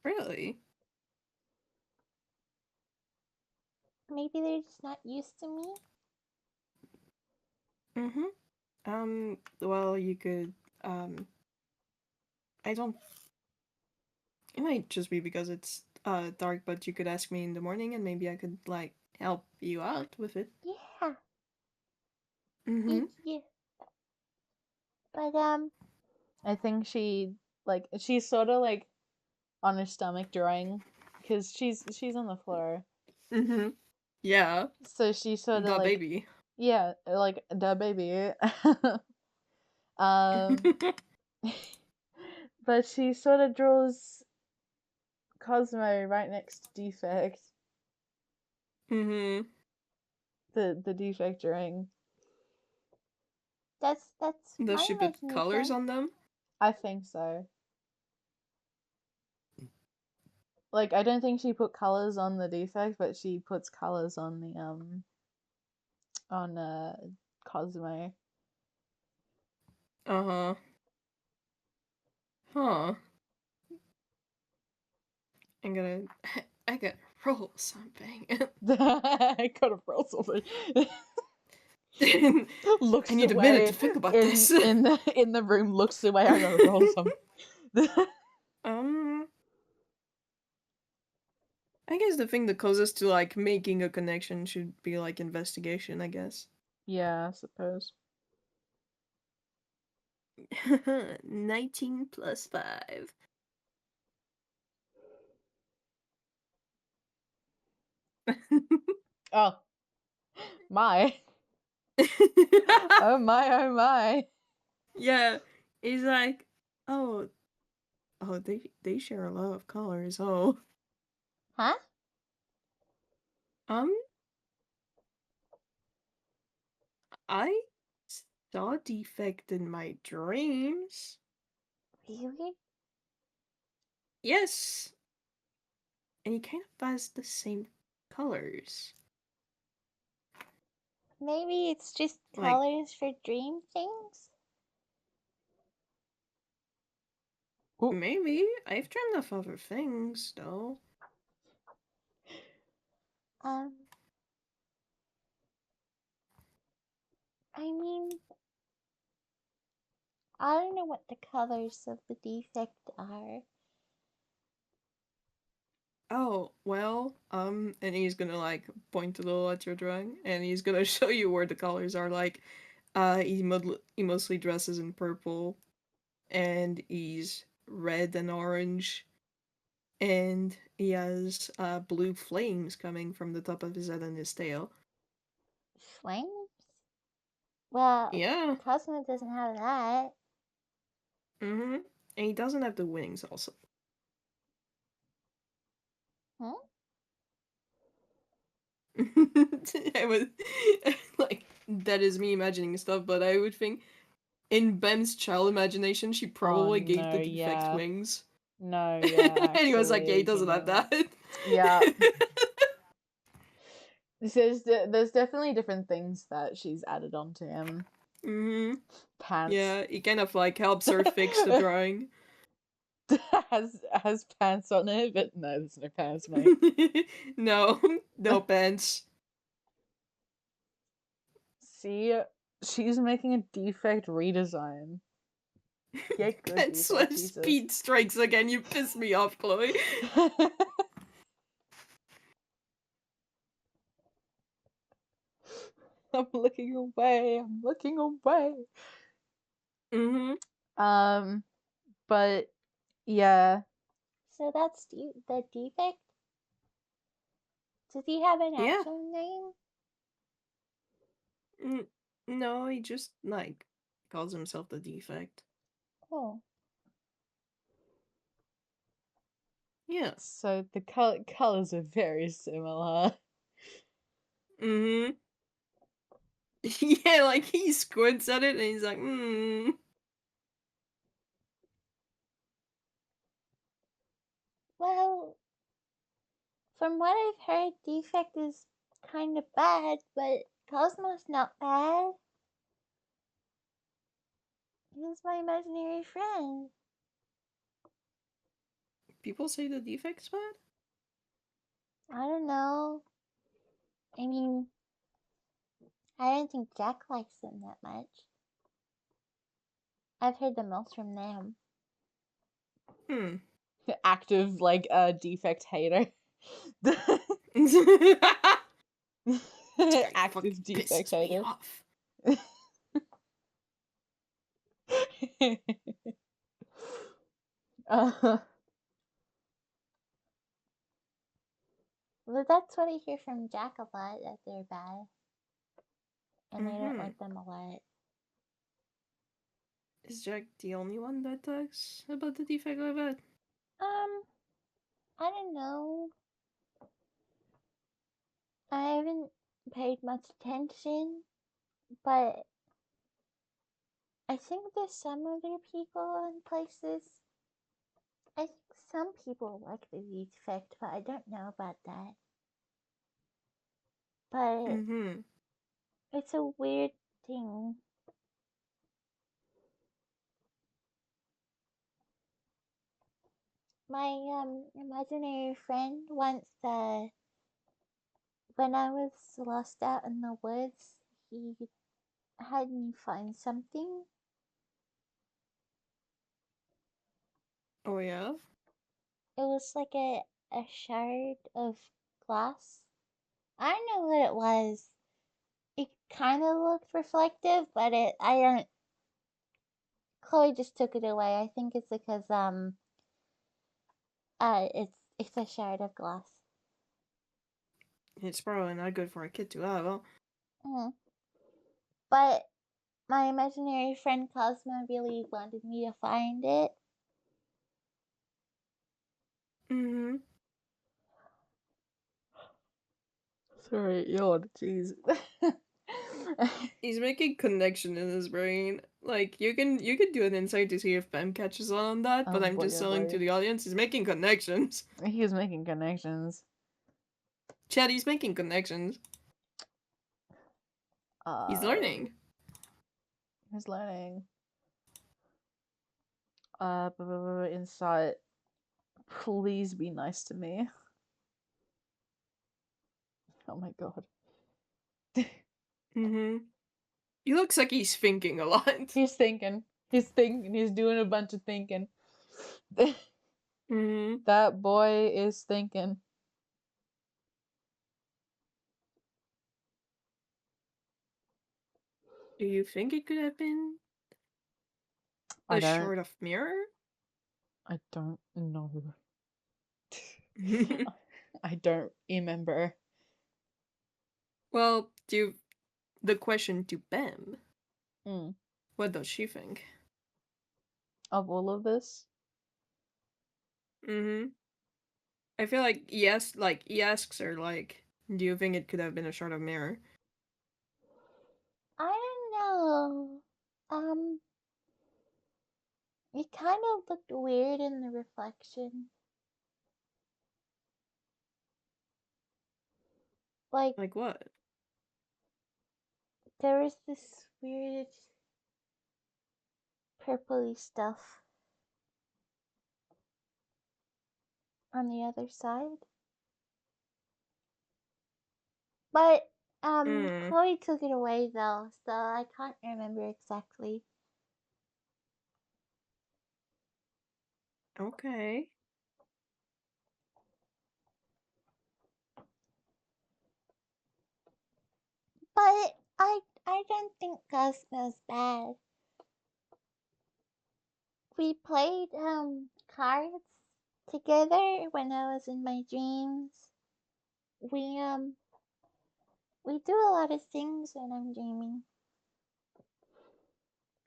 Really? Maybe they're just not used to me. Well, you could, I don't... It might just be because it's, dark, but you could ask me in the morning and maybe I could, like, help you out with it. Yeah. Yeah. But, I think she's sort of like on her stomach drawing because she's on the floor. Yeah. So she sort of The like baby. yeah, like the baby. But she sort of draws Cosmo right next to Defect. The Defect drawing. That's Does my she put imaginary colors friend. on them? I think so. Like I don't think she put colors on the Defect, but she puts colors on the Cosmo. Uh-huh. Huh. I'm gonna... I gotta roll something. I gotta roll something. Looks I need away a minute to think about this. in the room. Looks away. I gotta roll something. I guess the thing that closest to like making a connection should be like investigation, I guess. Yeah, I suppose. 19 plus 5. Oh, my. Oh my, oh my. Yeah, he's like, oh, they share a lot of colors. Oh, Huh? um, I saw defect in my dreams. Really? Yes, and he kind of has the same colors. Maybe it's just Like colors for dream things? Ooh. maybe I've dreamt of other things though. Um, I mean, I don't know what the colors of the defect are. Oh, well, and he's gonna like point a little at your drawing, and he's gonna show you where the colors are. Like, he mostly dresses in purple, and he's red and orange, and he has blue flames coming from the top of his head and his tail. Flames? Well, Yeah, Cosmo doesn't have that. mm-hmm. And he doesn't have the wings also. Hmm? I would like that is me imagining stuff, but I would think in Bem's child imagination, she Oh probably gave no, the defect yeah. wings. No, yeah, And he was like, yeah, he actually, doesn't have that. Yeah. There's definitely different things that she's added onto him. hmm Pants. Yeah, he kind of like helps her fix the drawing. has pants on it, but no, there's no pants, mate. No, no pants. See, she's making a defect redesign. Get good, Pants defect, slash Jesus. speed strikes again. You piss me off, Chloe. I'm looking away. I'm looking away. hmm But yeah, So that's the defect? Does he have an Yeah. actual name? No, he just like calls himself the defect. Oh. Yeah. so the colors are very similar. hmm Yeah, like he squints at it and he's like, hmm. Well, from what I've heard, defect is kind of bad, but Cosmo's not bad. He's my imaginary friend. People say the defect's bad? I don't know. I mean, I don't think Jack likes them that much. I've heard the most from them. Hmm. Active like defect hater. This guy fucking Active defect pisses me hater. off. uh, But that's what I hear from Jack a lot, that they're bad. And I don't Mm-hmm. like them a lot. Is Jack the only one that talks about the defect like that? I don't know. I haven't paid much attention, but I think there's some other people and places. I think some people like the defect, but I don't know about that. But Mm-hmm. it's a weird thing. My imaginary friend once, when I was lost out in the woods, he had me find something. Oh yeah? It was like a shard of glass. I don't know what it was. It kind of looked reflective, but I don't. Chloe just took it away. I think it's because it's a shard of glass. It's probably not good for a kid to have. Huh? Mm. But my imaginary friend Cosmo really wanted me to find it. Mm-hmm. Sorry, yawn. Jeez. He's making connection in his brain. Like you can do an insight to see if Bem catches on that, but I'm just Oh telling to boy. the audience he's making connections. He is making connections. Chad, he's making connections. He's learning. He's learning. Insight. Please be nice to me. Oh my god. Mm-hmm. He looks like he's thinking a lot. He's thinking. He's thinking. He's doing a bunch of thinking. Mm-hmm. That boy is thinking. Do you think it could have been I a don't. shard of mirror? I don't know. I don't remember. Well, the question to Bem. Mm. What does she think? Of all of this, Mm-hmm. I feel like yes, like he asks her like, do you think it could have been a shard of mirror? I don't know. It kind of looked weird in the reflection. Like Like what? there was this weird purpley stuff on the other side. But Mm. Chloe took it away though, so I can't remember exactly. Okay. But I don't think Cosmo's bad. We played cards together when I was in my dreams. We we do a lot of things when I'm dreaming.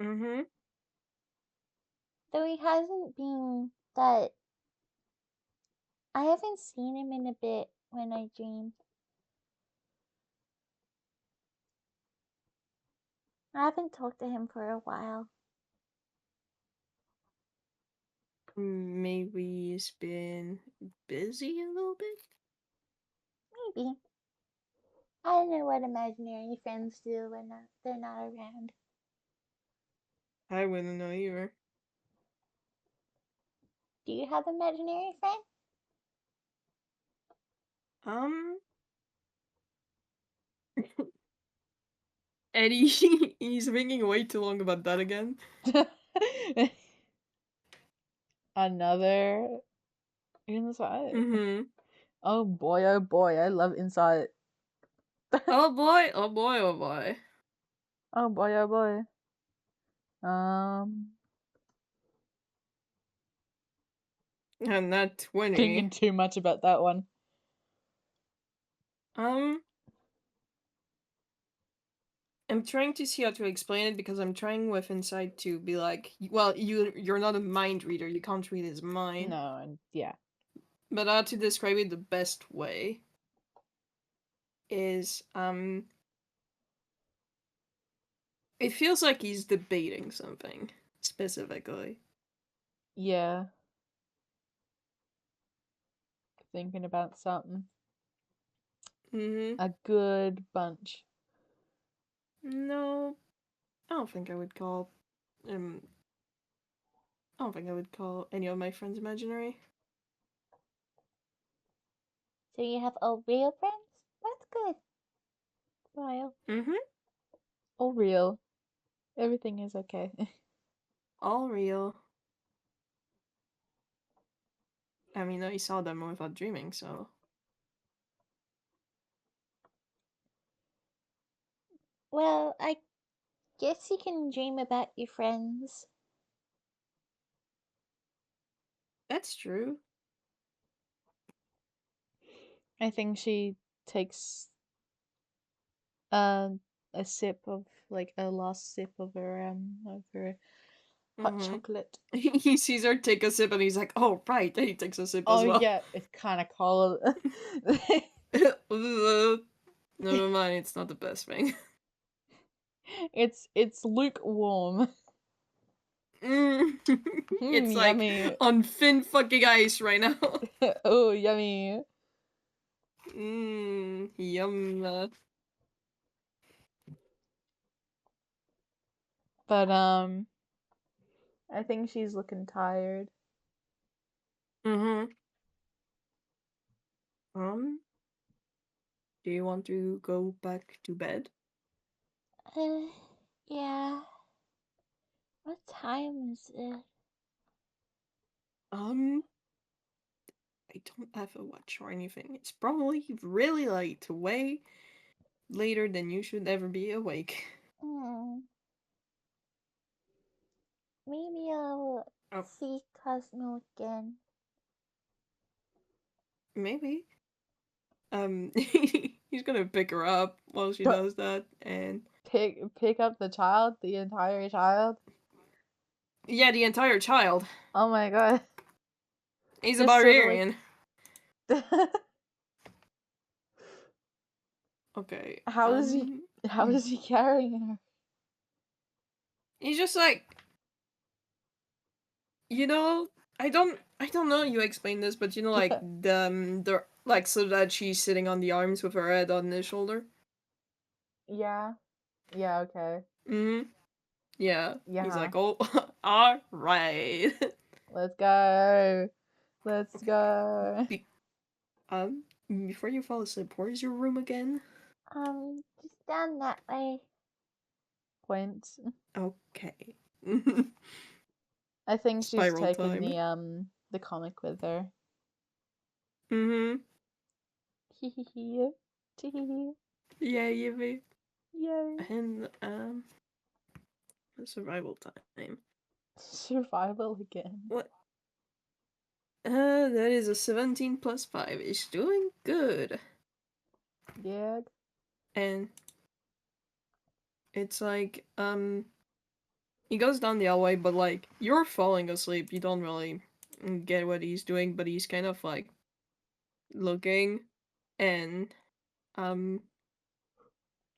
Mm-hmm. Though he hasn't been that I haven't seen him in a bit when I dream. I haven't talked to him for a while. Maybe he's been busy a little bit. Maybe. I don't know what imaginary friends do when they're not around. I wouldn't know either. Do you have imaginary friends? Um, Eddie, he's thinking way too long about that again. another insight. Mm-hmm. Oh boy, I love insight. Oh boy, oh boy, oh boy. Oh boy, oh boy. Um, And that 20. thinking too much about that one. Um, I'm trying to see how to explain it because I'm trying with insight to be like, well, you're not a mind reader, you can't read his mind. No, and yeah. But how to describe it the best way is it feels like he's debating something specifically. Yeah. Thinking about something. Mm-hmm. A good bunch. No, I don't think I would call um I don't think I would call any of my friends imaginary. So you have all real friends? That's good. Royal. Mm-hmm. All real. Everything is okay. All real. I mean, I saw them without dreaming, so. Well, I guess you can dream about your friends. That's true. I think she takes a sip of like a last sip of her hot chocolate. He sees her take a sip and he's like, oh, right. And he takes a sip Oh as well. yeah, it's kind of cold. Never mind, it's not the best thing. It's lukewarm. It's like Yummy. on thin fucking ice right now. Oh, yummy. Yum. But I think she's looking tired. Mm-hmm. Do you want to go back to bed? Yeah. What time is it? I don't have a watch or anything. It's probably really late, way later than you should ever be awake. Hmm. Maybe I'll Oh, see Cosmo again. maybe. He's gonna pick her up while she But does that, and pick up the child, the entire child. yeah, the entire child. Oh my god. He's a Just sort of like barbarian. Okay. how is he carrying He's just like, you know, I don't know. You explained this, but like her? the like so that she's sitting on the arms with her head on his shoulder. Yeah. Yeah, okay. Mm-hmm. Yeah. He's Yeah. like, oh, all right. Let's go. Let's Okay. go. Be- before you fall asleep, where's your room again? Just down that way. Point. Okay. I think she's Spiral taken time. the comic with her. Mm-hmm. Hee hee hee. Tee hee hee. Yeah, yippee. Yay. And survival time. Survival again. What? That is a 17 plus 5. It's doing good. Yeah. And it's like, he goes down the hallway, but like, you're falling asleep. You don't really get what he's doing, but he's kind of like looking, and, um,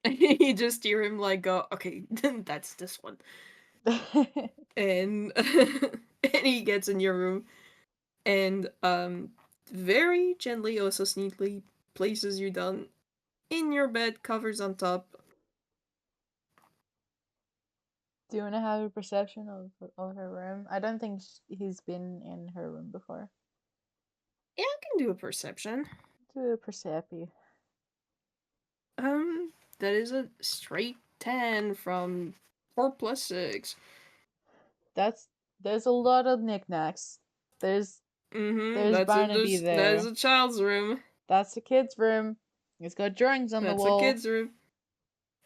you just hear him like go, okay, that's this one. And, and he gets in your room, and, very gently, also neatly places you down in your bed, covers on top. Do you want to have a perception of her room? I don't think he's been in her room before. Yeah, I can do a perception. Do a percepi. That is a straight 10 from 4 plus 6. There's a lot of knickknacks. There's Mm-hmm. there's Barnaby That is there. a child's room. That's the kid's room. It's got drawings on the That's a wall. kid's room.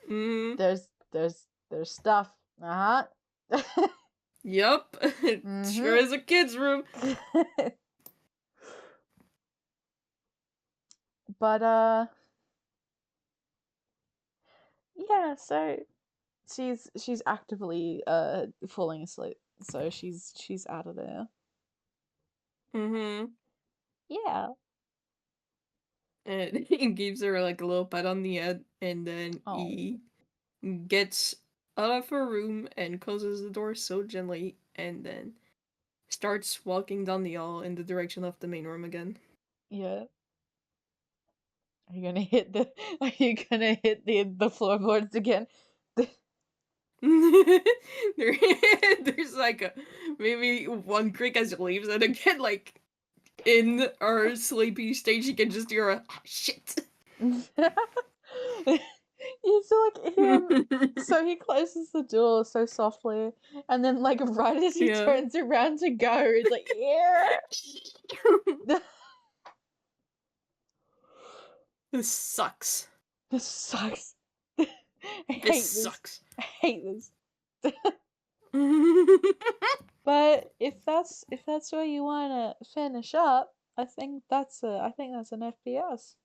Mm-hmm. There's stuff. Uh-huh. Yup. It sure is a kid's room. But yeah, so she's actively falling asleep. So she's out of there. Mm-hmm. Yeah. And he gives her like a little pat on the head, and then Oh. he gets out of her room and closes the door so gently, and then starts walking down the hall in the direction of the main room again. Yeah. Are you gonna hit the are you gonna hit the floorboards again? There's like maybe one creak as it leaves, and again, like in our sleepy stage, you can just hear a shit. It's to like him. So he closes the door so softly, and then like right as he Yeah. turns around to go, he's like, yeah. This sucks. This sucks. I This hate this. sucks. I hate this. But if that's where you want to finish up, I think that's an FPS.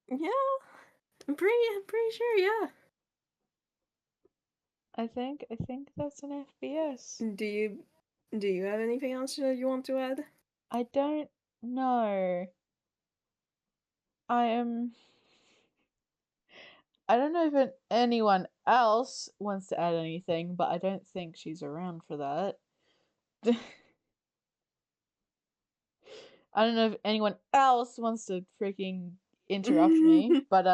Yeah, I'm pretty sure. Yeah. I think that's an FPS. Do you have anything else that you want to add? I don't know. I don't know if anyone else wants to add anything, but I don't think she's around for that. I don't know if anyone else wants to freaking interrupt me, but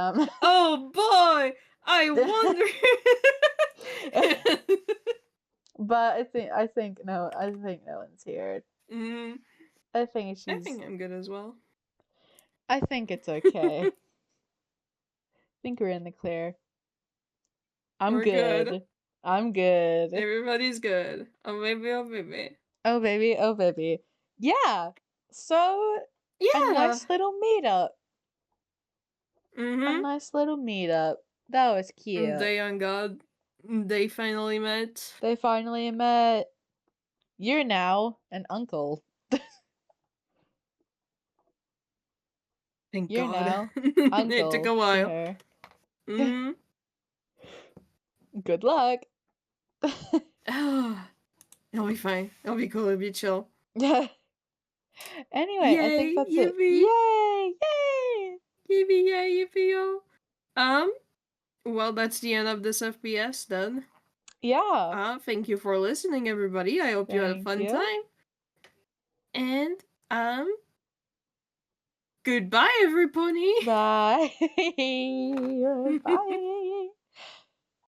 Oh boy, I wonder. but I think no one's here. Mm, I think I think I'm good as well. I think it's okay. I think we're in the clear. I'm We're good. good. I'm good. Everybody's good. Oh baby, oh baby. Oh baby, oh baby. Yeah. So a Yeah. nice little meetup. A Mm-hmm. nice little meetup. That was cute. They on God. They finally met. They finally met. You're now an uncle. Thank You're God. now It uncle took a to while. her. Mm-hmm. Good luck. It'll be fine. It'll be cool. It'll be chill. Anyway, I think Yay, that's it. yippee. Yay! Yay! Yippee, yay, yippee, yo. Well, that's the end of this FPS then. Yeah. Thank you for listening, everybody. I hope you had a Thank fun you. time. And, goodbye, everybody. Bye. Bye.